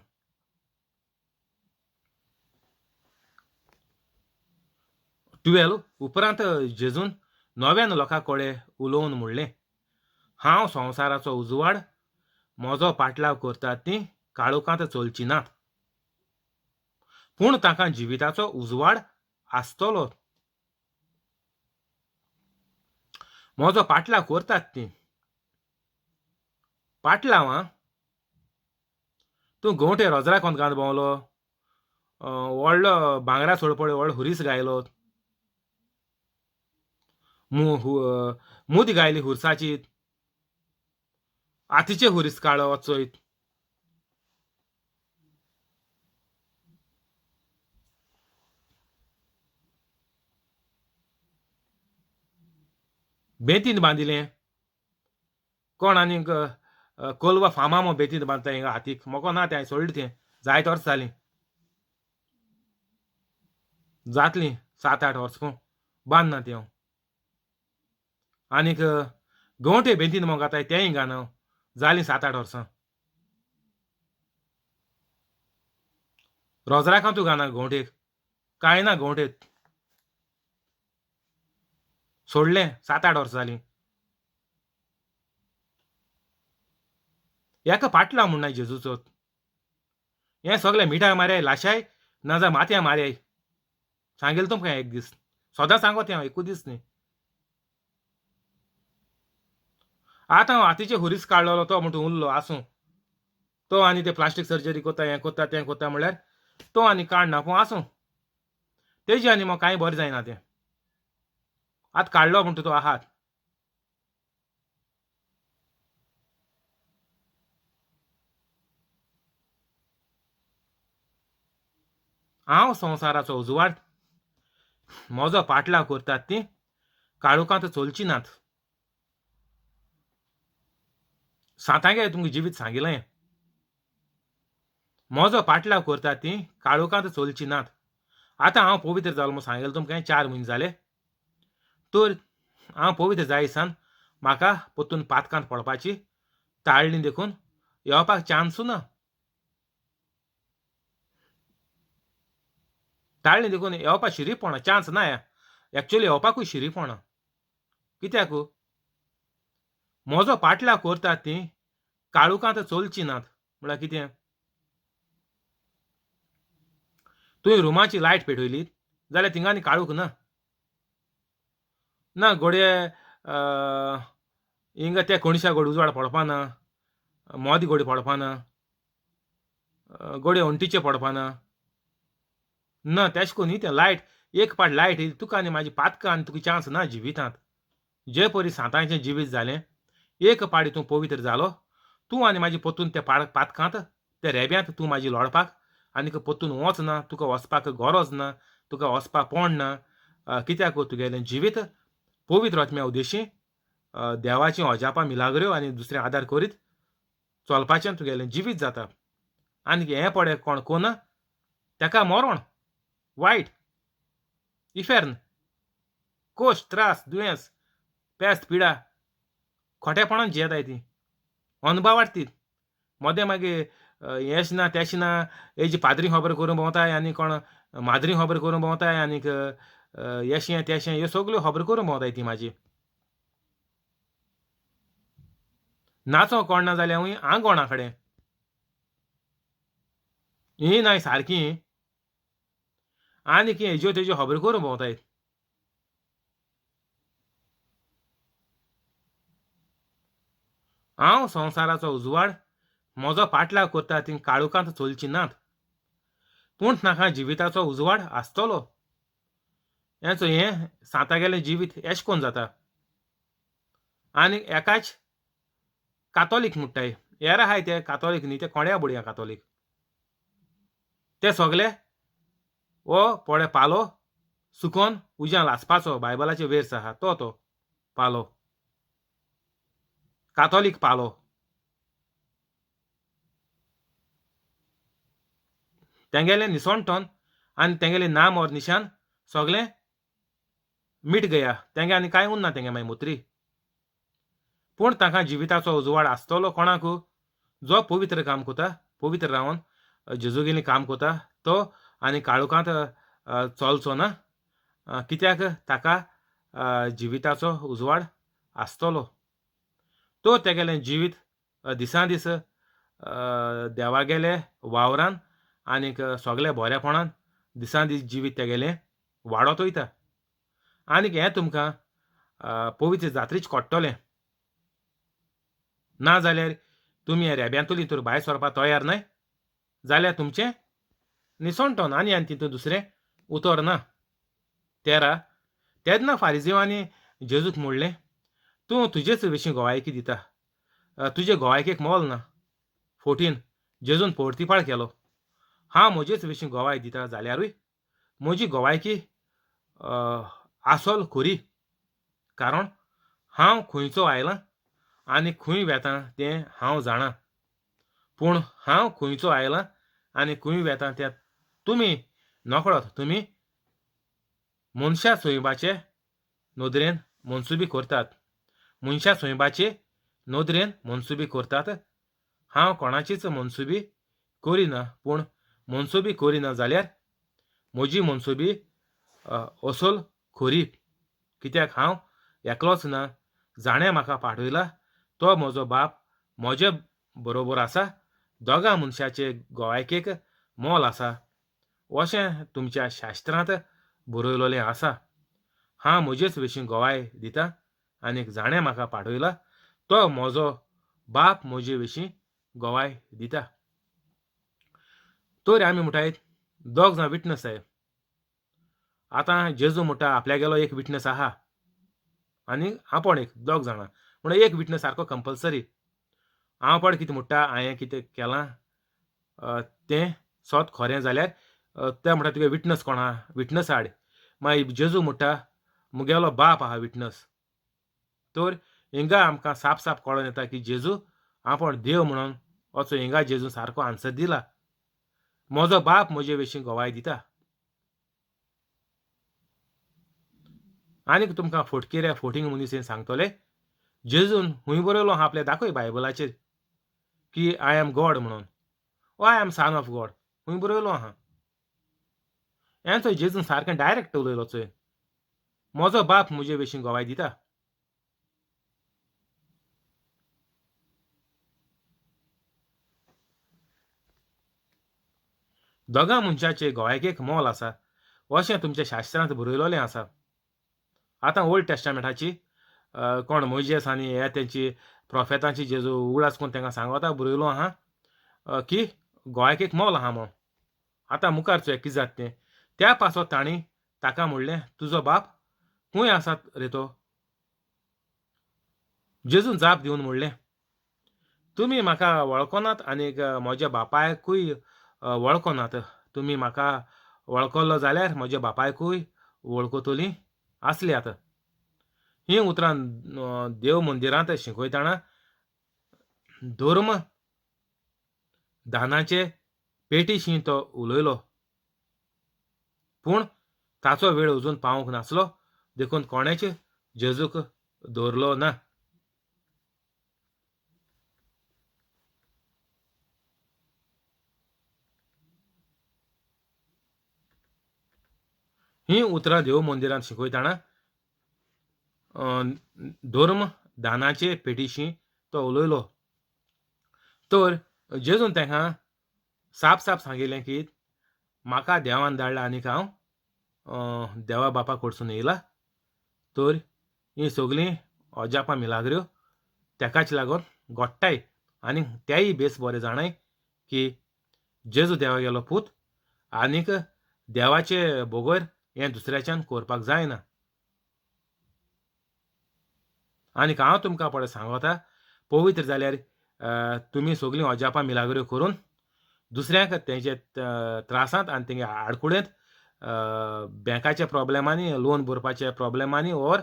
12 उपरांत जेजून नव्यान लोकां कडेन उलोवन म्हणलें हांव संवसाराचो उजवाड म्हजो पाटलाव करतात तीं काळोखांत चलचीं नात पूण तांकां जिविताचो उजवाड आसतलो म्हजो पाटलाव करतात तीं पाटलाव आं तूं गोंवटे रोजरा कोंत घालून भोंवलो व्हडलो भांगरा सोडपळे व्हडलो हुरीस गायलो मूद गायली हुर्साची आतीचे हुरीस काडो वचोयत बेतीन बांदिलें कोण आनीक कोलवा फार्मामो बेतीन बांदता हिंगा हातीक मोको ना तें हांवें सोडलें तें जायत वर्स जालीं जातलीं 7-8 वर्सां बांदना तें हांव आनीक गोंवटे बेतीन मो घाताय तेंय घाना जालीं 7-8 वर्सां रोजराकां तूं घाना गोंवटेक कांय ना गोंवटेक सोडलें 7-8 वर्सां जालीं हेका पाटलाव म्हणनाय जेजूचो हें सगळें मिठाय मारयाय लाशाय नाजाल्यार मातयां मारयाय सांगेल तुमकां एक दीस सदां सांगोत हांव एकूच दीस न्ही आतां हातीचे हुरीस काडलोलो तो म्हणटा उरलो आसूं तो आनी ते प्लास्टीक सर्जरी कोता हें कोता तें कोता म्हणल्यार तो आनी काडना पूण आसूं तेजी आनी म्हाका कांय बरें जायना तें आतां काडलो म्हणटा तो आहात हांव संवसाराचो उजवाड म्हजो पाटलाव करतात तीं काळोखांत चलचीं नात सातांगे तुमकां जिवीत सांगिलें म्हजो पाटलाव करतात तीं काळोखांत चलचीं नात आतां हांव पवित्र जालो म्हूण सांगलें तुमकां 4 म्हयने जाले तर हांव पवित्र जाय दिसान म्हाका परतून पातकांत पडपाची ताळणी देखून येवपाक चान्स ना ताळणी देखून येवपाक शिरीपणा चान्स ना एक्चुअली येवपाकूय शिरीपणा कित्याक म्हजो पाटलाव करतात तीं काळोखांत चलचीं नात म्हळ्यार कितें तुवें रुमाची लायट पेटयली जाल्यार थिंगा आनी काळोख ना घोडये हिंगा त्या कोणशा घोडी उजवाड पडपाना मोदी घोडी पडपाना घोडये अंटीचे पडपाना ना तेश कोन्न न्ही तें लायट एक पाट लायट येयली तुका आनी म्हाजी पातकां आनी तुका चान्स ना जिवितांत जे परी सातांचें जिवीत जालें एक पाडी तूं पवित्र जालो तूं आनी म्हाजी परतून त्या पातकांत त्या रेब्यांत तूं म्हाजी लोळपाक आनीक परतून वचना तुका वचपाक गरज ना तुका वचपाक पडना कित्याक तुगेलें जिवीत पवित्र आत्म्या उद्देशी देवाची अजापां मिलाग्र्यो आनी दुसरे आदार करीत चलपाचें तुगेलें जिवीत जाता आनी हें पडे कोण कोना तेका मरण वायट इफेर्न कोश त्रास दुयेंस पेस्त पिडा खोटेपणान जियेताय ती अनभावाट ती मोदें मागीर हेश ना तेश ना हेजी पाद्री खबर करून भोंवताय आनी कोण माद्री खबर करून भोंवताय आनीक हेशें तेशें ह्यो सगल्यो खबर करून भोंवताय ती म्हाजी नाचो कोण ना जाल्यार हूंय हांव कोणा कडेन ही नाय सारकी आनीक हेज्यो तेज्यो खबर करून भोंवताय हांव संवसाराचो उजवाड म्हजो पाटलाव करता ती काळोखांत चलची नात पूण नाका जिविताचो उजवाड आसतलो हें सांतागेलें जिवीत एश कोन्न जाता आनी एकाच कातोलीक म्हणटाय हेर आहाय ते कातोलीक न्ही ते कोण्या बुडया कातोलीक ते सगळे हो पळे पालो सुकोन उज्यान लासपाचो बायबलाचे वेर्स आहा तो पालो कातोलीक पालो तेंगेलें निसोणटोन आनी तेंगेलें नाम और निशान सगळें मीठ गया तेंगे आनी कांय उरना तेंगे मागीर मुत्री पूण ताका जिविताचो उजवाड आसतलो कोणाकू जो पवित्र काम कोता पवित्र रावन जेजूगेलीं काम कोता तो आनी काळोखांत चलचो ना कित्याक ताका जिविताचो उजवाड आसतलो तो तेगेलें जिवीत दिसान दीस देवागेले वावरान आनीक सगळे बरेपणान दिसान दीस जिवीत तेगेलें वाडत वयता आनीक हें तुमकां पवित्र जात्रेच कोडटलें ना जाल्यार तुमी ह्या रेब्यांतली तर भायर सरपाक तयार न्हय जाल्यार तुमचें निसोणटोन आनी तितून दुसरें उतर ना 13 तेन्ना फारिजीवांनी जेजूक म्हणलें तूं तुजेच विशीं गोवायकी दिता तुजे गोवायकेक मोल ना 14 जेजून परतीपाळ केलो हांव म्हजेच विशीं गोवाय दिता जाल्यारूय म्हजी गोवायकी आसोल खरी कारण हांव खंयचो आयलां आनी खंय वेतां तें हांव जाणां पूण हांव खंयचो आयलां आनी खंय वेतां तें तुमी नकळत तुमी मनशा सोयबाचे नदरेन मनसुबी करतात मनशा सोयबाचे नदरेन मनसुबी करतात हांव कोणाचीच मनसुबी करिना पूण मनसुबी करिना जाल्यार म्हजी मनसुबी असोल खरी कित्याक हांव एकलोच ना जाणें म्हाका पाठयला तो म्हजो बाप म्हजे बरोबर आसा दोगा मनशाचे गोवायकेक मोल आसा अशें तुमच्या शास्त्रांत बरयलोलें आसा हांव म्हजेच विशीं गोवाय दिता आनीक जाणें म्हाका पाठयला तो म्हजो बाप म्हजे विशीं गोवाय दिता तर आमी म्हणटात दोग जाण विटनस जाय आतां जेजू म्हणटा आपल्यागेलो एक विटनस आहा आनी आपण एक दोग जाणां म्हणून एक विटनस सारको कंपल्सरी हांव पण कितें म्हणटा हांवें कितें केलां तें सोत खरें जाल्यार तें म्हणटा तुगे विटनस कोण आहा विटनस हाड मागीर जेजू म्हणटा मुगेलो बाप आहा विटनस तर हिंगा आमकां साप साप कळोन येता की जेजू आपण देव म्हणून असो हिंगा जेजू सारको आन्सर दिला म्हजो बाप म्हजे विशीं गोवाय दिता आनीक तुमकां फोटकेऱ्या फोटींग मनीस सांगतले जेजून हूंय बरयलो आहा आपल्या दाखय बायबलाचेर की आय एम गॉड म्हणून ओ I am son of God हूंय बरयलो आहा हें थंय जेजून सारकें डायरेक्ट उलयलो चोय म्हजो बाप म्हजे विशीं गोवाय दिता दोगा मनशाचे गोवायकेक मोल आसा अशें तुमच्या शास्त्रांत बरयलोलें आसा आतां ओल्ड टेस्टामेंटाची कोण मोइजेस आनी हे तेंची प्रोफेतांची जेजू उगड आसकून तांकां सांगता बरयलो आहा की गोवायकेक मोल आहा म्हूण आतां मुखार चोय कितें जाता तें त्या पासत तांणी ताका म्हणलें तुजो बाप खंय आसा रे तो जेजून जाप दिवन म्हणलें तुमी म्हाका वळखनात आनीक म्हज्या बापायकूय वळखनात तुमी म्हाका वळखलो जाल्यार म्हज्या बापायकूय वळखतलीं आसल्यात हीं उतरां देव मंदिरांत शिकयतना धर्म दानाचे पेटीशी तो उलयलो, पूण ताचो वेळ अजून पावूंक नासलो देखून कोणेच जेजूक दवरलो ना. ही उतरां देव मंदिरांत शिकयतना धर्म दानाचे पेटीशी तो उलयलो. तर जेजून ताका साप साप सांगिल्लें की म्हाका देवान धाडला आनीक हांव देवा बापा कडसून येयला. तर ही सगळीं अजापां मिलाग्र्यो तेकाच लागून घोडटाय आनी तेय बेस बरें जाणाय की जेजू देवागेलो पूत आनीक देवाचे बोगोर हें दुसऱ्याच्यान करपाक जायना. आनीक हांव तुमकां पळय सांगता, पवित्र जाल्यार तुमी सगळीं अजापां मिलाग्र्यो करून दुसऱ्यांक तेंचे त्रासांत आनी तेंगे आडकुडेंत बँकाच्या प्रॉब्लेमांनी, लोन भरपाच्या प्रॉब्लेमांनी ओर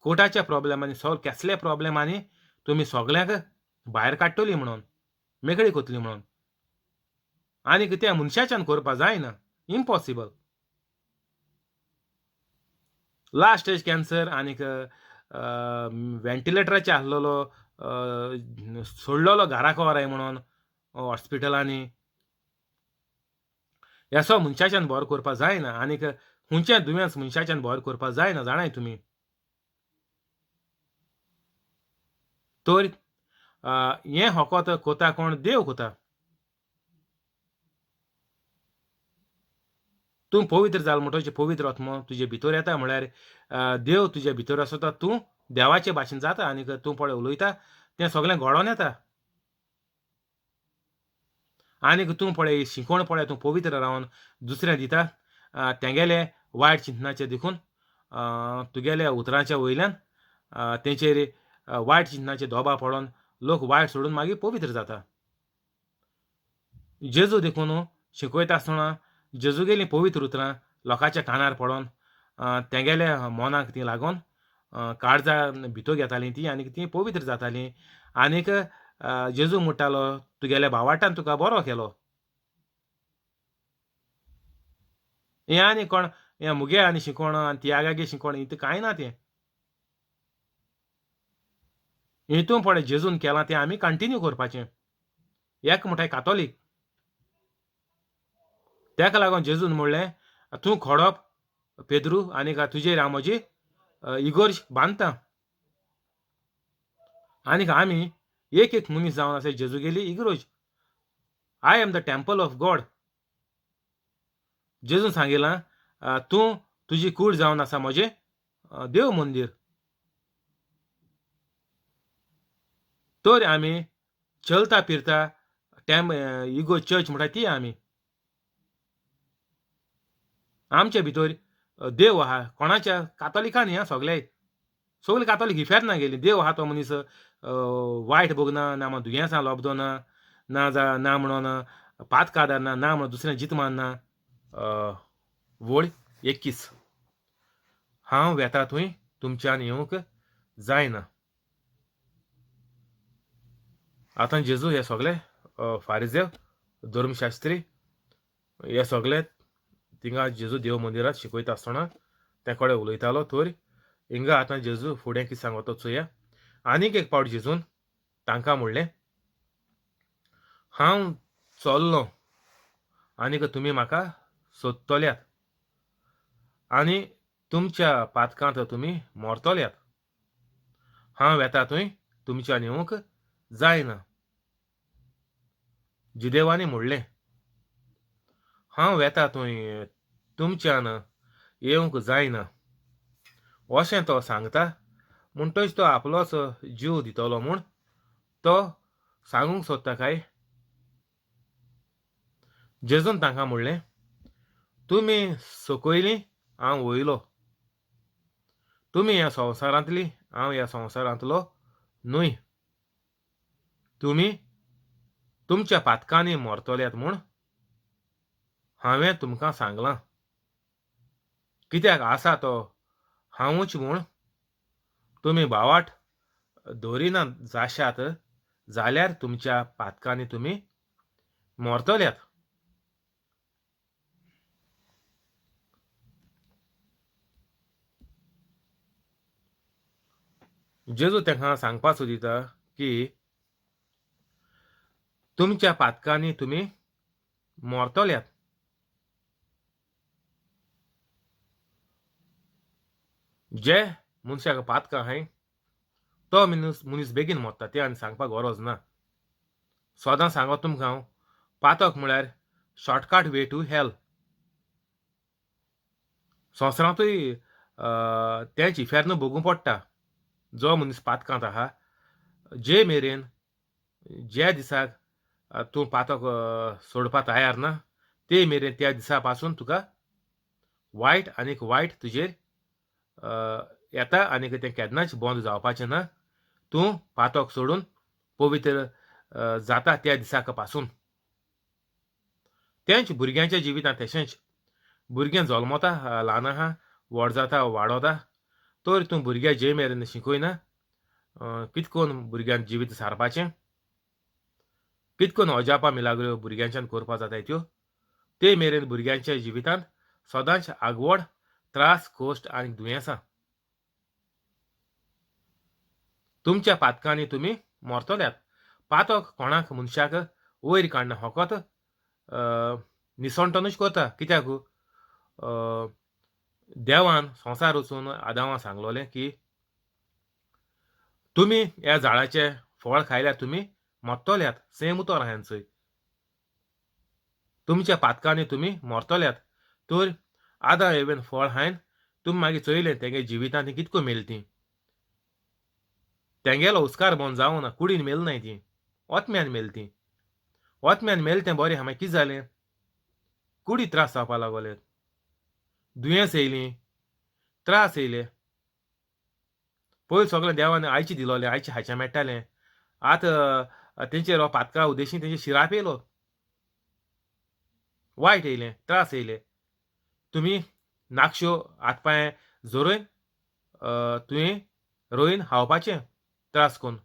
कोर्टाच्या प्रॉब्लेमांनी सॉल्व केसल्या प्रॉब्लेमांनी तुमी सगळ्यांक भायर काडटलीं म्हणून, मेकळीं कोतलीं म्हणून. आनीक तें मनशाच्यान करपा जायना, इम्पॉसिबल. लास्ट स्टेज कॅन्सर आनीक वेंटिलेटराचेर आसलेलो सोडलेलो घराक व्हराय म्हणून हॉस्पिटलांनी. हेसो मनशाच्यान बरो करपा जायना आनीक खंयचें दुयेंस मनशाच्यान बरो करपा जायना जाणाय तुमी. तर हें होकोत कोता कोण देव कोता. तूं पवित्र जाल म्हणटच पवित्र आत्मो तुजे भितर येता म्हळ्यार देव तुजे भितर आसा तो तूं देवाचे भाशेन जाता आनीक तूं पळय उलयता तें सगळें घडोवन येता. आनीक तूं पळय शिकोण पळय तूं पवित्र रावन दुसऱ्यांक दिता तेंगेले वायट चिंतनाचे देखून तुगेल्या उतरांच्या वयल्यान तेंचेर वायट चिंतनाचे दोबा पडोन लोक वायट सोडून मागीर पवित्र जाता. जेजू देखून शिकयता आसतना जेजूगेलीं पवित्र उतरां लोकांच्या कानार पडोन तेंगेल्या मोनाक ती लागोन काळजान भितर घेतालीं तीं आनीक तीं पवित्र जातालीं. आनीक जेजू म्हणटालो तुगेल्या भावार्थान तुका बरो केलो. हें आनी कोण हें मुगे आनी शिकोण आनी तियागागे शिकोण हितूं कांय ना तें. हितून पळय जेजून केलां तें आमी कंटिन्यू करपाचें. एक म्हणटाय कातोलीक. तेका लागोन जेजून म्हणलें तूं खोडप पेद्रू आनीक तुजेर हांव म्हजी इगोर्ज बांदतां. आनीक आमी एक एक मनीस जावन आसा जेजूगेली इग्रोज. I am the temple of God. जेजून सांगिलां तूं तुजी कूड जावन आसा म्हजें देव मंदीर. तर आमी चलता फिरता इगोज चर्च म्हणटा ती आमी. आमचे भितर देव आहा कोणाच्या कातोलिकां न्ही सगळे. सगळे कातोलीक हिफेर ना गेलीं. देव आहा तो मनीस वायट भोगना ना म्हणून दुयेंसां लोबदो ना म्हणून पात कादारना ना म्हणून दुसरें जीत मारना. वळ 21 हांव वेता थंय तुमच्यान येवंक जायना. आतां जेजू हे सगळे फारिजेव धर्मशास्त्री हे सगळे थिंगा जेजू देव मंदिरांत शिकयता आसतना ते कडेन उलयतालो. तर हिंगा आतां जेजू फुडें कितें सांगता चोया. आनीक एक पावट जेजून तांकां म्हणलें हांव चोल्लों आनीक तुमी म्हाका सोदतल्यात आनी तुमच्या पातकांत तुमी मोरतल्यात. हांव येता थंय तुमच्यान येवंक जायना. जिदेवानी म्हणलें हांव येता थंय तुमच्यान येवंक जायना. अशें तो सांगता म्हणटच तो आपलोच जीव दितलो म्हूण तो सांगूंक सोदता काय. जेजून तांकां म्हणलें तुमी सकयलीं हांव वयलो. तुमी ह्या संवसारांतलीं हांव ह्या संवसारांतलो न्हय. तुमी तुमच्या पातकांनी मोरतल्यात म्हूण हांवें तुमकां सांगलां. कित्याक आसा तो हांवूच म्हूण तुमी भावार्थ दवरिनात जाशात जाल्यार तुमच्या पातकांनी तुमी मोरतल्यात. जेजू तांकां सांगपाक सोदिता की तुमच्या पातकांनी तुमी मोरतल्यात. जे मनशाक पातकां आहाय तो मनीस बेगीन मोरता ते आनी सांगपाक गरज ना. सदां सांगो तुमकां हांव, पातक म्हळ्यार शॉर्टकट वे टू हेल. संवसारांतूय तेंच इफेर्न भोगूं पडटा. जो मनीस पातकांत आहा जे मेरेन ज्या दिसाक तूं पातक सोडपा तयार ना ते मेरेन त्या दिसा पासून तुका वायट आनीक वायट तुजेर येता आनीक तें केन्नाच बंद जावपाचें ना. तूं पातक सोडून पवित्र जाता त्या दिसाक पासून. तेंच भुरग्यांच्या जिवितांत तशेंच. भुरगें जल्मता ल्हान आहा, व्हड जाता वाडोता, तर तूं भुरग्यां जे मेरेन शिकयना कितें करून भुरग्यान जिवीत सारपाचें, कितें करून अजापा मिलाग्रो भुरग्यांच्यान करपा जाताय त्यो, ते मेरेन भुरग्यांच्या जिवितांत सदांच आगवड, त्रास, कोश्ट आनी दुयेंसां. तुमच्या पातकांनी तुमी मोरतल्यात. पातक कोणाक मनशाक वयर काडना फकत निसणटनूच करता. कित्याक देवान संवसार वचून आदामाक सांगलोलें की तुमी ह्या झाडाचें फळ खायल्यार तुमी मोरतल्यात. सेम उतर आहा चंय. तुमच्या पातकांनी तुमी मोरतल्यात. तर आदां हेवेन फळ खायन तुमी मागीर चयलें तेंगे जिवितांत कितें करून मेली तीं. तेंगेलो हुस्कार बंद जावं ना. कुडीन मेलनाय तीं. ओतम्यान मेली तीं. ओतम्यान मेलें तें बरें आहा. मागीर कितें जालें? कुडी त्रास जावपा लागले. दुयेंस येयलीं, त्रास येयले. पयलीं सगळें देवान आयचें दिलोलें, आयचें खायचें मेळटालें. आतां तेंचेर हो पातका उद्देशीन तेंचेर शिराप येयलो. वायट येयलें, त्रास येयले. तुमी नाखश्यो हातपांय जोरोवन तुवें रोयन खावपाचें त्रास कोन्न.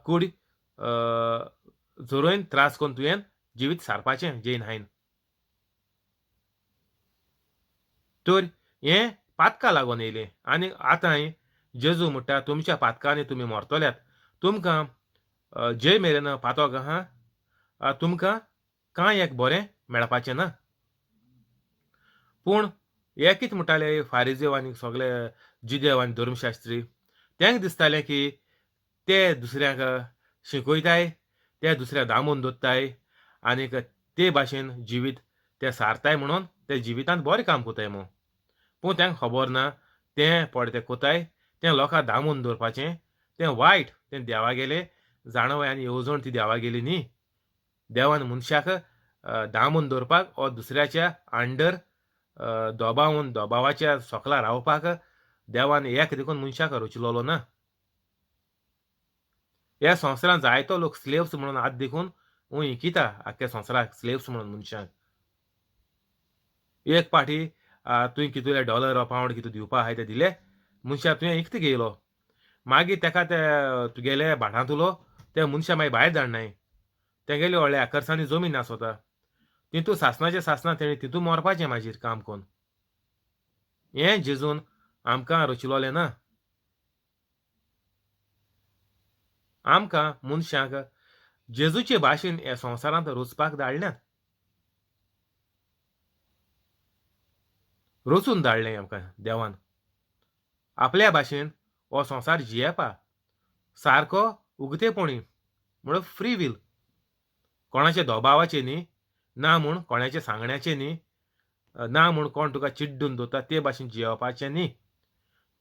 कूड जोरोवन त्रास कोन्न तुवें जिवीत सारपाचें जेन हायन. तर हें पातका लागोन येयलें. आनी आतांय जेजू म्हणटा तुमच्या पातकांनी तुमी मोरतल्यात. तुमकां जे मेरेन पातक आहा तुमकां कांय एक बरें मेळपाचें ना. पूण हे कितें म्हणटाले फारिजेव आनी सगळे जुदेव आनी धर्मशास्त्री, तेंक दिसतालें की ते दुसऱ्यांक शिकयताय, ते दुसऱ्याक दामून दवरताय आनीक ते भाशेन जिवीत ते सारताय म्हणून ते जिवितांत बरें काम कोताय म्हूण. पूण तेंक खबर ना तें पडते कोताय तें लोकांक दामून दवरपाचें तें वायट. तें देवागेलें जाणवय आनी येवजण ती देवागेली न्ही. देवान मनशाक दामून दवरपाक वो दुसऱ्याच्या अंडर दोबावाच्या सोकला रावपाक देवान एक देखून मनशाक रचिलोलो ना. ह्या संवसारांत जायतो लोक स्लेव्स म्हणून आत देखून इंकिता आख्ख्या संवसाराक स्लेव्स म्हणून मनशाक. एक पाटी तुवें कितले डॉलर वा पावंड कितें दिवपा आहाय ते दिले, मनशाक तुवें इकतो घेयलो. मागीर तेका ते तुगेले भाटांतलो ते मनशा मागीर भायर धाडनाय. तेगेले व्हडल्या आकर्सांनी जमीन आसोता. तितू सासणाचे सासना तेणी तितू मोरपाचें मागीर काम कोन्न. हें जेजून आमकां रचिलोलें ना. आमकां मनशाक जेजूचे भाशेन ह्या संवसारांत रुचपाक धाडल्यात. रचून धाडलें आमकां देवान. आपल्या भाशेन हो संवसार जियेवपा सारको उगतेपणी म्हळ्यार फ्री वील. कोणाच्या दोबावाचें न्ही, ना म्हूण कोणाच्या सांगण्याचें न्ही, ना म्हूण कोण तुका चिड्डून दवरता ते भाशेन जियेवपाचें न्ही.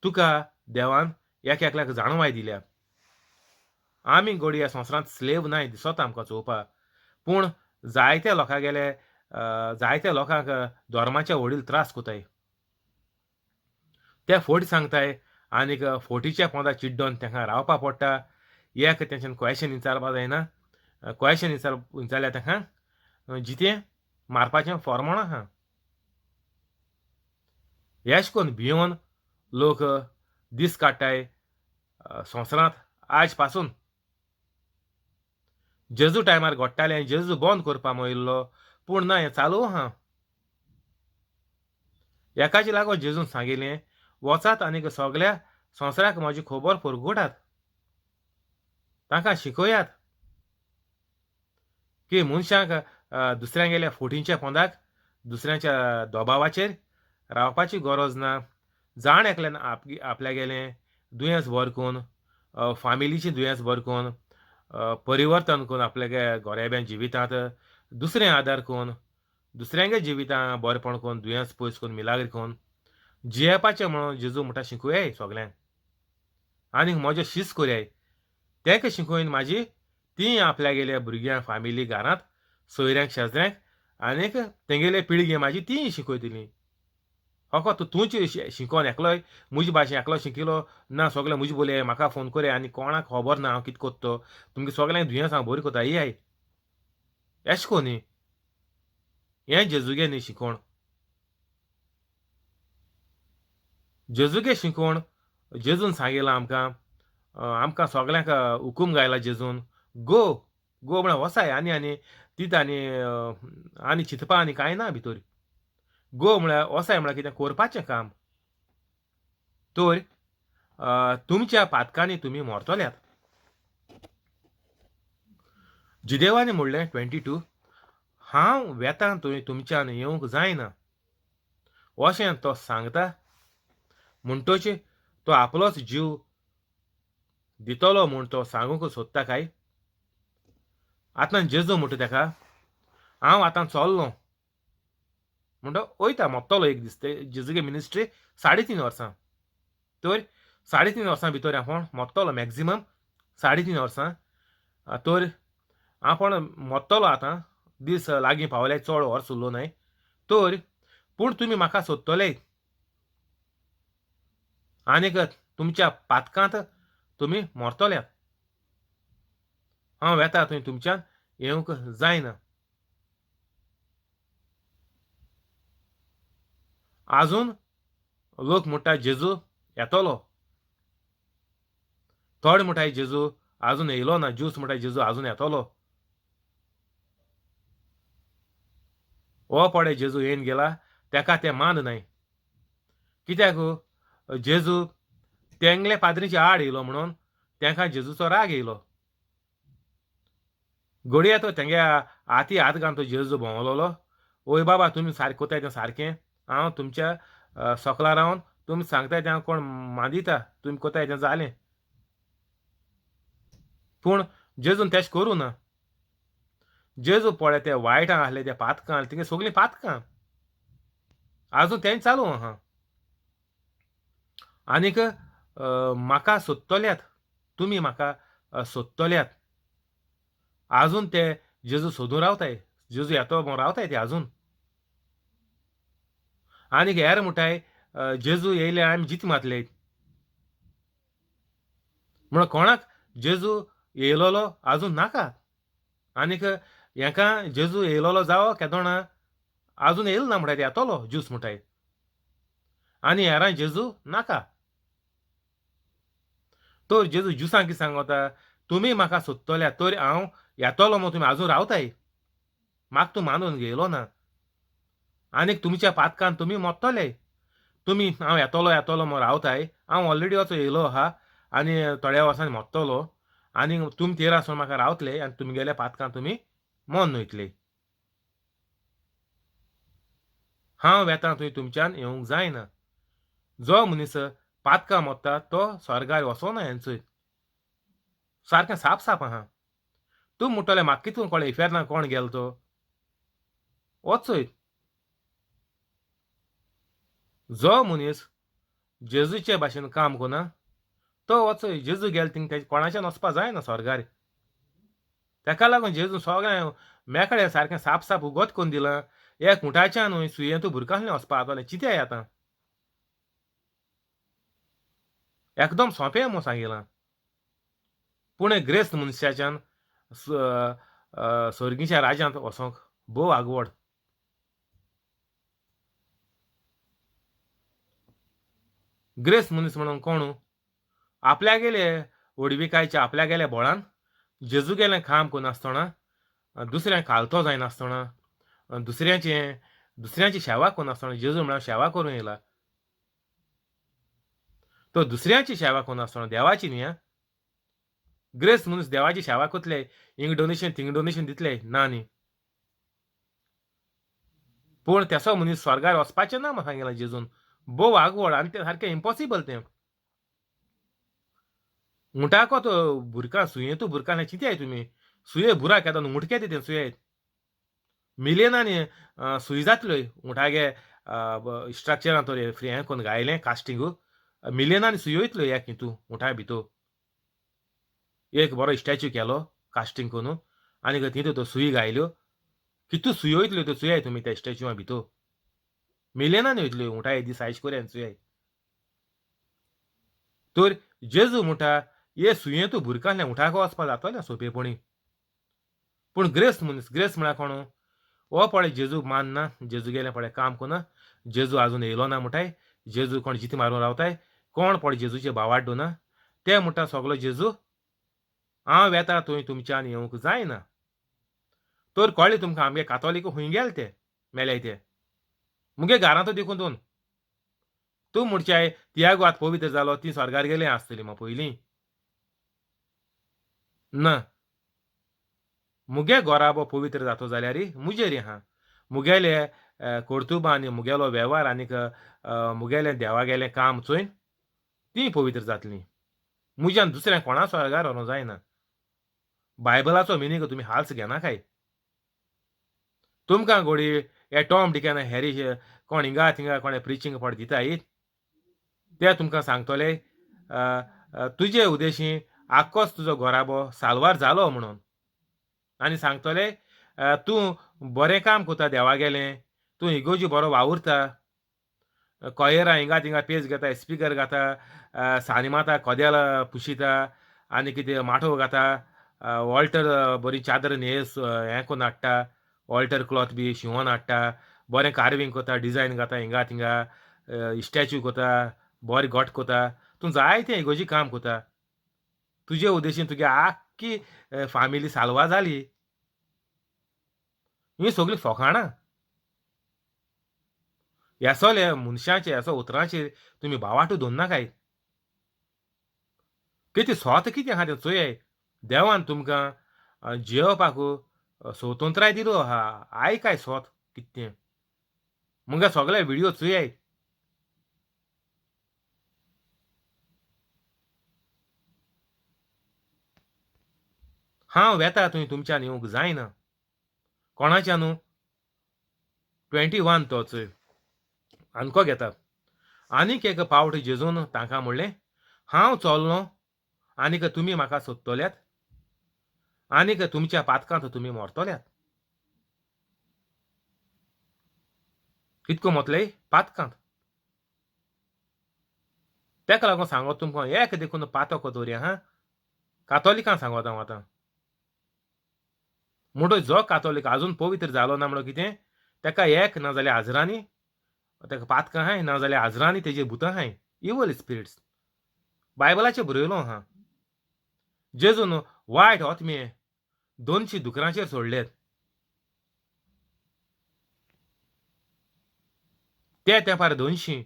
तुका देवान एक एकल्याक जाणवाय दिल्या. आमी घोडी ह्या संवसारांत स्लेव नाय दिसोता आमकां चोवपा. पूण जायत्या लोकांगेले जायत्या लोकांक धर्माच्या व्हडील त्रास कोताय. ते फोट सांगताय आनीक फोटीच्या पोंदा चिड्डोन तेंकां रावपा पडटा. एक तेंच्यान क्वेशन विचारपा जायना. क्वेशन विचारल्यार तेंकां जितें मारपाचें फॉर्मोण आहा. हेश कोन्न भियोन लोक दीस काडटाय संवसारांत आज पासून. जेजू टायमार घोडटाले जेजू बंद करपा मोयल्लो पूण ना हें चालू आहा. एकाची लागोन जेजून सांगिल्लें वचात आनीक सगल्या संवसाराक म्हजी खबर परगटात. तांकां शिकयात की मनशाक दुसऱ्यांगेल्या फोटींच्या पोंदाक दुसऱ्यांच्या दोबावाचेर रावपाची गरज ना. जाण एकल्यान आपल्यागेलें दुयेंस बरें करून फामिलीचें दुयेंस बरें करून परिवर्तन करून आपल्यागे गोऱ्याब्या जिवितांत दुसरें आदार करून दुसऱ्यांगे जिवितां बरेंपण करून दुयेंस पयस करून मिलाग्री करून जियेपाचें म्हणून जेजू म्हणटा शिकोयाय सोगल्यांक. आनीक म्हजें शिस्त कोरयाय. तेंका शिकोयन म्हाजी तीं आपल्यागेल्या भुरग्यांक फामिली घरांत सोयऱ्यांक शेजऱ्यांक आनीक तेंगेले पिळगे म्हाजी तीं शिकोयतलीं. फकत तूंच शिकोन एकलोय म्हजे भाशेन एकलो शिकिलो ना सोगले म्हजे बोले म्हाका फोन कोराय आनी कोणाक खबर ना हांव कितें कोत्तो तुमगे सोगल्यांक दुयेंस हांव बरी कोत्ता येयाय. एशें को न्ही. हें जेजूगे न्ही शिकोवण. जेजूगे शिकोवण जेजून सांगिलां आमकां सोगल्यांक हुकूम घायला जेजून गो गो म्हळ्यार वसाय आनी तीत आनी चिंतपा आनी कांय ना भितर. गो म्हळ्यार वसाय म्हळ्यार कितें कोरपाचें काम. तर तुमच्या पातकांनी तुमी मोरतल्यात. जिदेवानी म्हणलें 22 हांव वेतां थंय तुमच्यान येवंक जायना अशें तो सांगता म्हणटोच तो आपलोच जीव दितलो म्हूण तो सांगूंक सोदता काय. आतां जेजू म्हणटा तेका हांव आतां चोल्लों म्हणटा वयता मोपतलो एक दीस ते जेजूगे मिनिस्ट्री 3.5 वर्सां. तर 3.5 वर्सां भितर आपूण मोपतलो मॅक्झिमम 3.5 वर्सां. तर आपूण मोत्तलो आतां दीस लागीं पावले चड वर्स उरलो न्हय. तर पूण तुमी म्हाका सोदतले आनीक तुमच्या पातकांत तुमी मोरतल्यात. हांव वेतां थंय तुमच्यान येवंक जायना. आजून लोक म्हणटा जेजू येतलो. थोडे म्हणटाय जेजू आजून येयलो ना. ज्यूस म्हणटाय जेजू आजून येतलो. हो पडे जेजू येवन गेला तेका तें मान न्हय. कित्याक जेजू तेंगले पाद्रीची आड येयलो म्हणून तेंकां जेजूचो राग येयलो. घडये तो तेंगे हाती हात घालून तो जेजू भोंवलोलो. ओय बाबा तुमी सारकें कोताय तें सारकें. हांव तुमच्या सकला रावन तुमी सांगताय तें हांव कोण मांदिता तुमी कोताय तें जालें. पूण जेजून तेशें करूं ना. जेजू पळय ते वायटां आहले ते पातकां आहले तिंगे सगलीं पातकां आजून तें चालू आहा. आनीक म्हाका सोदतल्यात तुमी म्हाका सोदतल्यात. आजून ते जेजू सोदून रावताय. जेजू येतो म्हूण रावताय ते आजून. आनीक हेर म्हणटाय जेजू येयल्यार आमी जिती मारतले म्हूण कोणाक जेजू येयलोलो आजून नाका. आनीक हेंकां जेजू येयलोलो जावो केदोणा आजून येयलो ना म्हणटाय येतलो ज्यूस म्हणटाय. आनी हेरांक जेजू नाका. तर जेजू ज्युसांक कितें सांगता तुमी म्हाका सोदतल्यात तर हांव येतलो म्हूण तुमी आजून रावताय. म्हाका तूं मानून घेयलो ना. आनीक तुमच्या पातकान तुमी मोत्तले. तुमी हांव येतलो म्हूण रावताय. हांव ऑलरेडी असो येयलो आहा आनी थोड्या वर्सांनी मोत्तलो. आनी तुमी थंय आसून म्हाका रावतले आनी तुमगेल्या पातकां तुमी मोन वयतले. हांव वेतां थंय तुमच्यान येवंक जायना. जो मनीस पातकां मोत्ता तो स्वर्गार वचोना हेंचोय. सारकें साप आहा. तुमी म्हणटले म्हाका कितें कळ्ळें इफेर्नां कोण गेलो तो. वचोय. जो मनीस जेजूचे भाशेन काम कोना तो वचोय. जेजू गेलो थिंग कोणाच्यान वचपा जायना स्वर्गार. तेका लागून जेजू सगळ्यांक मेकळे सारकें साप उगोत करून दिलां. एक मुठाच्यान सुयेंतू बुरकांसलें वचपा जातलें चिंतयाय आतां. एकदम सोंपें म्हूण सांगिलां. पूण ग्रेस्त मनशाच्यान सर्गीच्या राज्यांत वचोंक भोव आगवड. ग्रेस्त मनीस म्हणून कोण आपल्यागेले ओडविकायच्या आपल्यागेल्या बळान जेजू गेलें काम कोनासतना दुसऱ्यांक खालतो जायनासतना दुसऱ्यांची सेवा कोनासतना जेजू म्हळ्यार सेवा करूं येयला. तो दुसऱ्यांची सेवा कोनासतना देवाची न्ही. ग्रेस मनीस देवाची सेवा कोतले हिंग डोनेशन थिंग डोनेशन दितले ना न्ही. पूण तेसो मनीस स्वर्गार वचपाचें ना म्हण सांगिल्लें जेजून. बोव आगवड आनी तें सारकें इम्पॉसिबल तें. उंटाको तो बुरका सुयेतू बुरकालें चिंत्याय तुमी. सुये बुराक येता न्हू उंट केदें तें सुयेत. मिलियनांनी सुय जातल्यो उंटागे स्ट्रक्चरां तोर फ्री हें कोन्न गायलें कास्टिंगू. मिलियनांनी सुयो वयतल्यो एक हितू उंटा भितर. एक बरो स्टॅच्यू केलो कास्टिंग करून आनी तितूंत त्यो सुय गायल्यो. कितू सुयो वयतल्यो त्यो चुयाय तुमी त्या स्टॅच्यूआ भितर. मिलियनांनी वयतल्यो उंटा एक दीस सायज कोरया चुयाय. तर जेजू म्हणटा हे सुयेंतू बुरकांतल्या उंटाको वचपा जातलें सोंपेपणी. पूण ग्रेस मनीस ग्रेस म्हळ्यार कोण हो पळय जेजू मानना. जेजू गेलें पळय काम कोना. जेजू आजून येयलो ना म्हणटाय. जेजू कोण जिती मारून रावताय. कोण पळय जेजूचे भावाड्डू ना ते म्हणटा सगलो जेजू हांव येता थंय तुमच्यान येवंक जायना. तर कळ्ळें तुमकां आमगे कातोलीक खूंय गेले ते मेल्याय ते मुगे घरांत देखून दोन. तूं म्हणच्याय तियागो आतां पवित्र जालो ती स्वर्गार गेली आसतली मग पयलीं ना. मुगे घोराबो पवित्र जातो जाल्यार मुजेर आहा. मुगेले कर्तुबां आनी मुगेलो वेव्हार आनीक मुगेलें देवा गेलें काम चोयन ती पवित्र जातलीं. मुज्यान दुसऱ्या कोणा स्वर्गार व्हरों जायना. बायबलाचो मिनींग तुमी हाल्स घेनाकाय. तुमकां घोडी हे टॉम डिकॅन हॅरी कोण हिंगा थिंगा कोणें प्रिचींग पड दिताय ते तुमकां सांगतले तुजे उद्देशीं आख्खोच तुजो घोराबो साल्वार जालो म्हणून आनी सांगतले तूं बरें काम कोता देवा गेलें. तूं इगोजी बरो वावुरता. कॉयरा हिंगा थिंगा पेज घेता स्पिकर घाता सानी माता कोदेल पुशिता आनी कितें माठो घाता वॉल्टर बरी चादर न्हेस हें कोन्न हाडटा. वॉल्टर क्लॉथ बी शिंवोन हाडटा. बरें कार्विंग कोता डिजायन घाता हिंगा थिंगा स्टॅच्यू कोता बरें गोठ कोता. तूं जायतें इगोजी काम कोता. तुजे उद्देशीन तुगे आख्खी फामिली साल्वा जाली. ही सगळीं फोकाणां. येसोले मनशाचे येसो उतरांचेर तुमी भावाटू दवरनाकाय. कितें स्वत कितें आहा तें चोयाय. देवान तुमकां जेवपाक स्वतंत्राय दिलो आहा. आयकाय स्वत कितें तें. मुगे सगळे व्हिडिओ चोयाय. हांव येता थंय तुमच्यान येवंक जायना. कोणाच्यान 21 तोच आनको घेता. आनीक एक पावट जेजून तांकां म्हणलें हांव चोल्लों आनीक तुमी म्हाका सोदतल्यात आनीक तुमच्या पातकांत तुमी मरतल्यात. कितको मोतले पातकांत. तेका लागून सांगत तुमकां एक देखून पातक दवरया हा. कातोलिकां सांगत हांव आतां. म्हणटच जो कातोलीक आजून पवित्र जालो ना म्हणून कितें तेका एक ना जाल्यार आजरांनी तेका पातकां आहाय ना जाल्यार आजरांनी तेजे भुतां आहाय इवल स्पिरिट्स. बायबलाचेर बरयलो आहा. जेजून वायट आत्मे 200 दुकरांचेर सोडलेत. ते तेंपार 200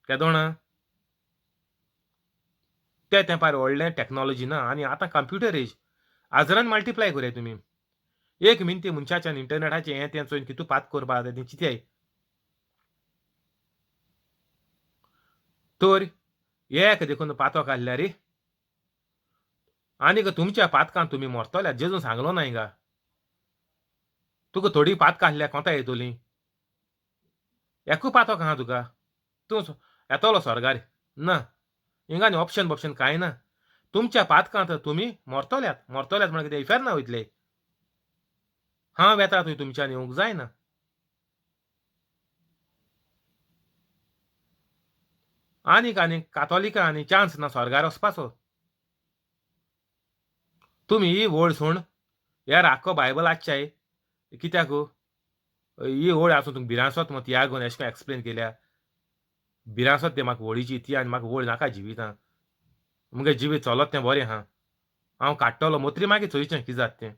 केदोणा ते तेंपार व्हडलें टॅक्नॉलॉजी ना आनी आतां कंप्युटर एज. आजरान मल्टिप्लाय करूया तुमी. एक मिनटी मनशाच्यान इंटरनेटाचें हें तें चोयन कितू पात करपा जाता तें चिंत्याय. तर एक देखून पातक आहल्यार आनीक तुमच्या पातकांत तुमी मरतल्यात. जेजून सांगलो ना हिंगा. तुका थोडी पातकां आहल्यार कोंता येतलीं. एकू पातक आहा तुका. तूं येतलो स्वर्गार ना. हिंगा न्ही ऑप्शन बॉप्शन कांय ना. तुमच्या पातकांत तुमी मरतल्यात. मरतल्यात म्हळ्यार कितें इफेर्ना वयतले. हांव येता थंय तुमच्यान येवंक जायना. आनीक कातोलिकां आनी चान्स ना स्वर्गार वचपाचो. तुमी ही ओळ सोण यार आख्खो बायबल आसच्याय कित्याक ही ओळ आसूं तुमकां भिरांसोत मत तियागोन एशें कोन्न एक्सप्लेन केल्या. भिरांसोत तें म्हाका व्हडीची ती आनी म्हाका व्हड नाका जिवितां. मुगे जिवीत चलत तें बरें आहा. हांव काडटलो मोत्री मागीर चोयचें कितें जाता तें.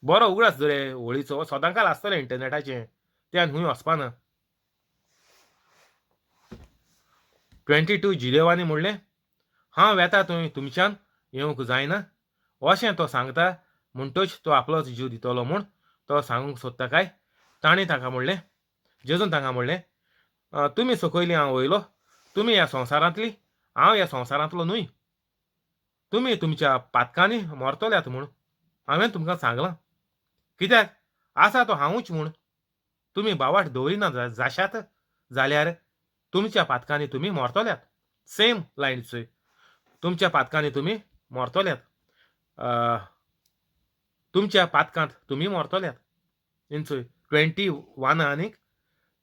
बरो उगडास रे होळीचो सदांकाल आसतलें इंटरनेटाचें तें खंय वचपाना. 22 जिदेवानी म्हणलें हांव येता थंय तुमच्यान येवंक जायना अशें तो सांगता म्हणटच तो आपलोच जीव दितलो म्हूण तो सांगूंक सोदता काय ताणें ताका म्हणलें जेजून ताका म्हणलें तुमी सकयली हांव वयलो तुमी ह्या संवसारांतली हांव ह्या संवसारांतलो न्हय. तुमी तुमच्या पातकांनी मरतल्यात म्हूण हांवें तुमकां सांगलां कित्याक आसा तो हांवूच म्हूण तुमी बावाट दवरिना जाशात जाल्यार तुमच्या पातकांनी तुमी मरतल्यात. सेम लायनीचोय तुमच्या पातकांनी तुमी मरतल्यात. तुमच्या पातकांत तुमी मरतल्यात इंचोय 21 आनीक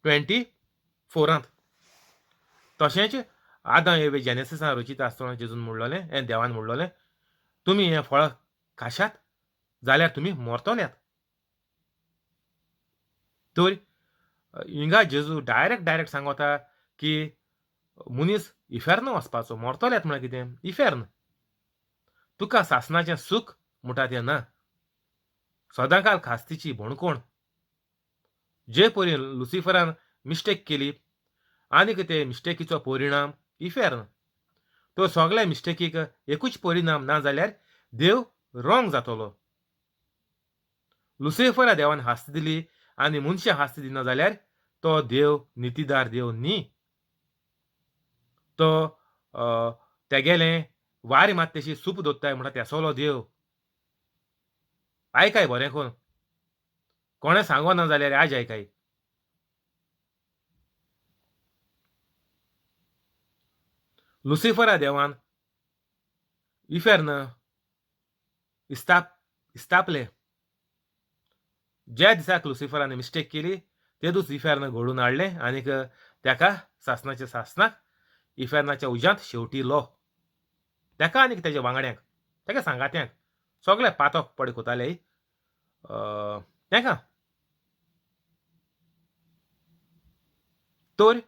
24 तशेंच आदां हे जेनेसिसां रचीत आसतना जेजून म्हणलोलें हें देवान म्हणलोलें तुमी हें फळ खाशात जाल्यार तुमी मरतल्यात. तर हिंगा जेजू डायरेक्ट सांगता की मनीस इफेर्न वचपाचो मरतल्यात म्हळ्यार कितें इफेर्न तुका सासणाचें सूख म्हणटा तें ना सदांकाल खास्तीची भोणकोण जे परी लुसिफरान मिस्टेक केली आनीक ते मिस्टेकीचो परिणाम इफेर्न तो सगळ्या मिस्टेकीक एकूच परिणाम ना जाल्यार देव रॉंग जातलो. लुसिफरा देवान हास्त दिली आनी मनशां हास्त दिना जाल्यार तो देव नितीदार देव न्ही. तो तेगेलें वारें मात तेशी सूप दोत्ताय म्हणटा तेसोलो देव. आयकाय बरें कोन्न कोणें सांगोना जाल्यार आज आयकाय. लुसिफरा देवान इफेर्न इस्तापले ज्या दिसाक लुसिफरान मिस्टेक केली ते दीस इफेर्न घडोवन हाडलें आनीक तेका सासणाच्या सासणाक इफेर्नाच्या उज्यांत शेवटी लो तेका आनीक तेज्या वांगड्यांक तेका सांगात्यांक सगळे पातोक पडकोताले तेका. तर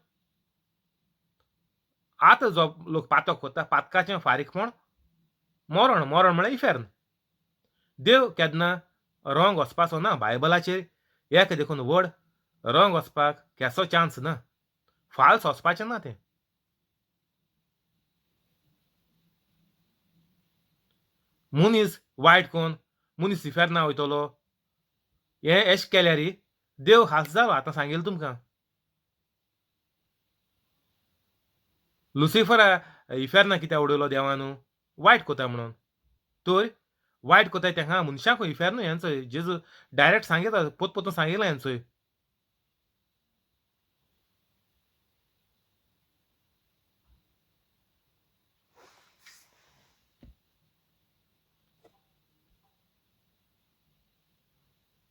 आतां जो लोक पातक कोत्ता पातकाचें फारीकपण मरण म्हळ्यार इफेर्न. देव केन्ना रॉंग वचपाचो ना बायबलाचेर एक देखून व्हड रॉंग वचपाक केसो चान्स ना फाल्स वचपाचें ना तें. मनीस वायट कोन्न मनीस इफेर्ना वयतलो हें एशें केल्यार देव हांस जालो आतां सांगिल्लें तुमकां. लुसिफरा इफेर्ना कित्याक उडयलो देवान वायट कोता म्हणून. तर वायट कोताय तेका मनशांक इफेर्न हेंचोय जेजू डायरेक्ट सांगिता पोतपोतून सांगिल्लें हेंचोय.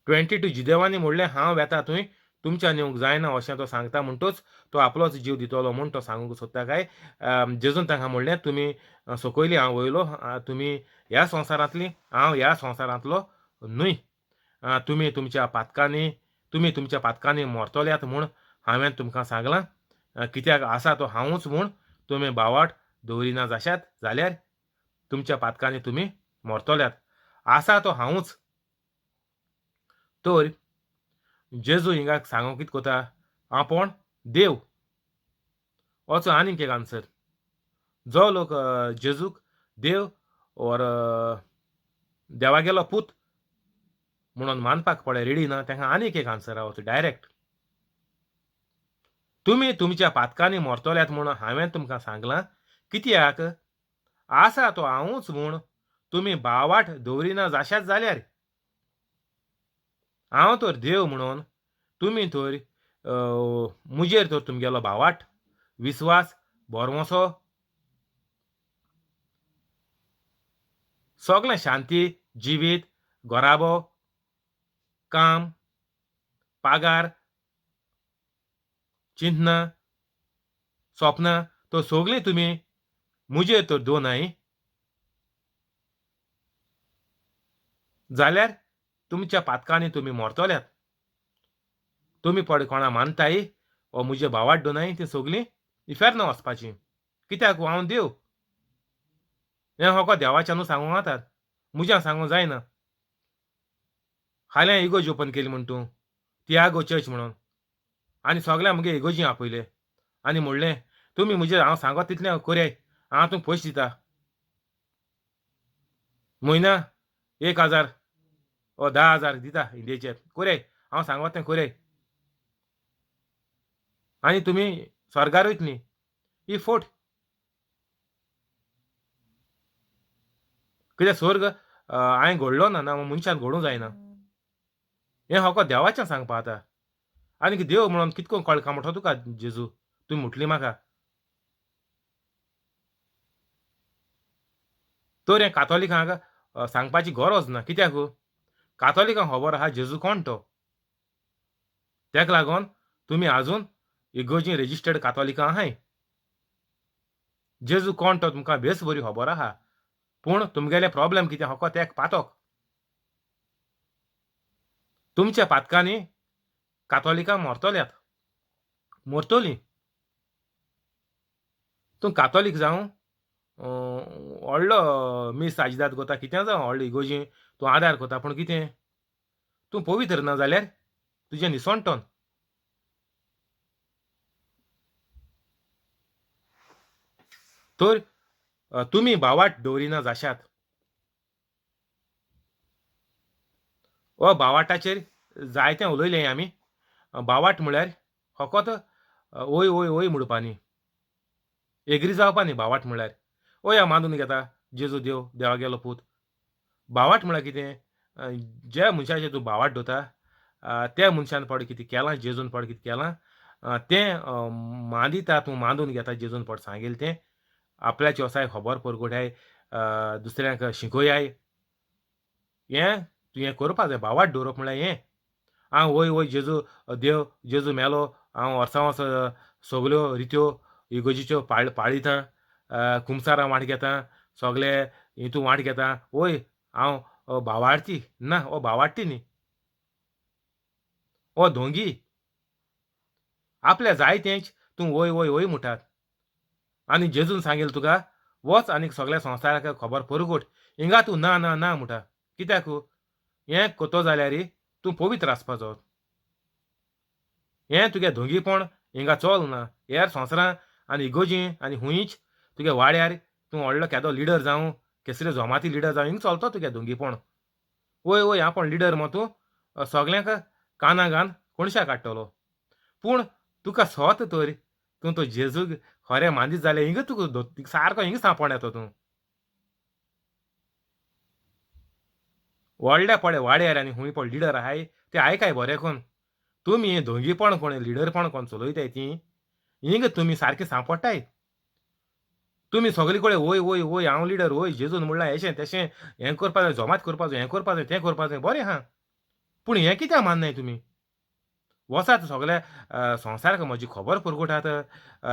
ट्वेंटी टू जिदेवानी म्हणलें हांव येता थंय तुमच्यान येवंक जायना अशें तो सांगता म्हणटच तो आपलोच जीव दितलो म्हूण तो सांगूंक सोदता काय जेजून तांकां म्हणलें तुमी सकयली हांव वयलो तुमी ह्या संवसारांतली हांव ह्या संवसारांतलो न्हय. तुमी तुमच्या पातकांनी मरतल्यात म्हूण हांवें तुमकां सांगलां कित्याक आसा तो हांवूच म्हूण तुमी बावाट दवरिना जाशात जाल्यार तुमच्या पातकांनी तुमी मरतल्यात. आसा तो हांवूच. तर जेजू हिंगा सांगूंक कितें कोता आपूण देव वचो आनीक एक आन्सर. जो लोक जेजूक देव ओर देवागेलो पूत म्हणून मानपाक पळय रेडी ना तांकां आनीक एक आन्सर रावता डायरेक्ट. तुमी तुमच्या पातकांनी मरतल्यात म्हूण हांवें तुमकां सांगलां कित्याक आसा तो हांवूच म्हूण तुमी बावाट दवरिना जाशात जाल्यार हांव तर देव म्हणून तुमी तर मुजेर तर तुमगेलो बावाट विस्वास बोरमोसो सगळें शांती जिवीत घोराबो काम पागार चिन्ह स्वप्नां तो सगळीं तुमी मुजेर तर दोनाय जाल्यार तुमच्या पातकांनी तुमी मरतल्यात. तुमी पड कोणा मानताय व मुजे बावाट दोनाय ती सगळीं इफेर ना वचपाची कित्याक हांव देव हें होको देवाच्या न्हू सांगूंक जातात म्हज्या सांगूंक जायना हाल्यां इगोज ओपन केली म्हण तूं तियागो चर्च म्हणून आनी सगळ्यांक मुगे इगोजी आपयले आनी म्हणलें तुमी म्हजें हांव सांगोत तितलें कोराय हांव तुमकां पयशे दितां म्हयन्या 1,000 ओ 10,000 दिता इंडियेचे कोराय हांव सांगोत तें कोराय आनी तुमी स्वर्गार वयतलीं ही फोट कित्याक स्वर्ग हांवें घडलो ना ना मनशान घडूंक जायना हें होको देवाचें सांगपा आतां आनी देव म्हणून कितको कळका म्हणटा तुका जेजू तुमी म्हटली म्हाका तर हें कातोलिकांक सांगपाची गरज ना कित्याक कातोलिकांक खबर आहा जेजू कोण तो तेका लागोन तुमी आजून इगोर्जी रेजिस्टर्ड कातोलिकां आहाय जेजू कोण तो तुमकां बेस बरी खबर आहा पूण तुमगेले प्रॉब्लेम कितें होको तेक पातोक तुमच्या पातकांनी कातोलिकां मरतल्यात मरतलीं तूं कातोलीक जावं व्हडलो मीस आजिदात कोता कितें जावं व्हडलो इगोर्जी तूं आदार कोता पूण कितें तूं पवित्र ना जाल्यार तुजें निसोणटोन तर तुमी भावाट दवरिना जाशात हो भावाटाचेर जायतें उलयलें आमी भावाट म्हळ्यार फकत ओय ओय ओय म्हणुपानी एग्री जावपा न्ही भावाट म्हळ्यार ओय हांव मानून घेता जेजू देव देवागेलो पूत भावाट म्हळ्यार कितें ज्या मनशाचेर तूं भावाट दवरता त्या मनशान पड कितें केलां जेजून पड कितें केलां तें मानिता तूं मानून घेता जेजून पड सांगेल तें आपल्याच्या वेवसाय खबर परगोटाय दुसऱ्यांक शिकोयाय हें तुवें करपा जाय भावाट दवरप म्हळ्यार हें हांव वय वय जेजू देव जेजू मेलो हांव वर्सां वर्स सगल्यो रित्यो इगोजीच्यो पाळितां कुमसारां वांट घेतां सगळे हितू वांट घेतां वय हांव भावार्थी ना हो भावार्थी न्ही हो धोंगी आपल्या जाय तेंच तूं वय वय वय म्हणटात आनी जेजून सांगेल तुका वच आनी सगळ्या संवसाराक खबर परगोट हिंगा तूं ना ना ना म्हणटा कित्याक हें कोतो जाल्यार तूं पवित्र आसपाचो हें तुगे धोंगीपण हिंगा चोलना हेर संवसारां आनी इगोजी आनी हुंयच तुगे वाड्यार तूं व्हडलो केदो लिडर जावं केसले जोमाती लिडर जावं हिंग चलतो तुगे धोंगीपण वय वय हांव पण लिडर मो तूं सगल्यांक काना घान कोणशाक काडटलो पूण तुका स्वत तर तूं तो जेजूक खरें मानीत जाल्यार हिंग तुका सारको हिंग सांपोण येतो तूं व्हडल्या पडे वाड्यार आनी हुंय पड लिडर आहाय ते आयकाय बरें कोन्न तुमी धोंगीपण कोण लिडरपण कोण चलयताय तीं हिंग तुमी सारकें सांपडटाय तुमी सगळे कडेन वय वय वय हांव लिडर वय जेजून म्हणल्यार हेशें तेशें हें करपा जाय जोमात करपा जाय हें करपा जाय तें करपा जाय बरें आहा पूण हें कित्याक माननाय तुमी वसात सगळ्या संवसाराक म्हजी खबर परगटात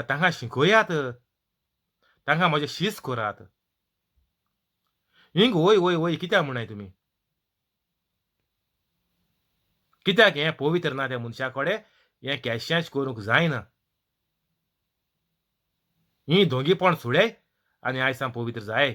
तांकां शिकोयात तांकां म्हजें शीस करात हिंग वय वय वय कित्याक म्हणाय तुमी कित्याक हें पवित्र ना त्या मनशा कडेन हें केश्यांच करूंक जायना ही दोंगीपण सोडाय आनी आयज सावन पवित्र जाय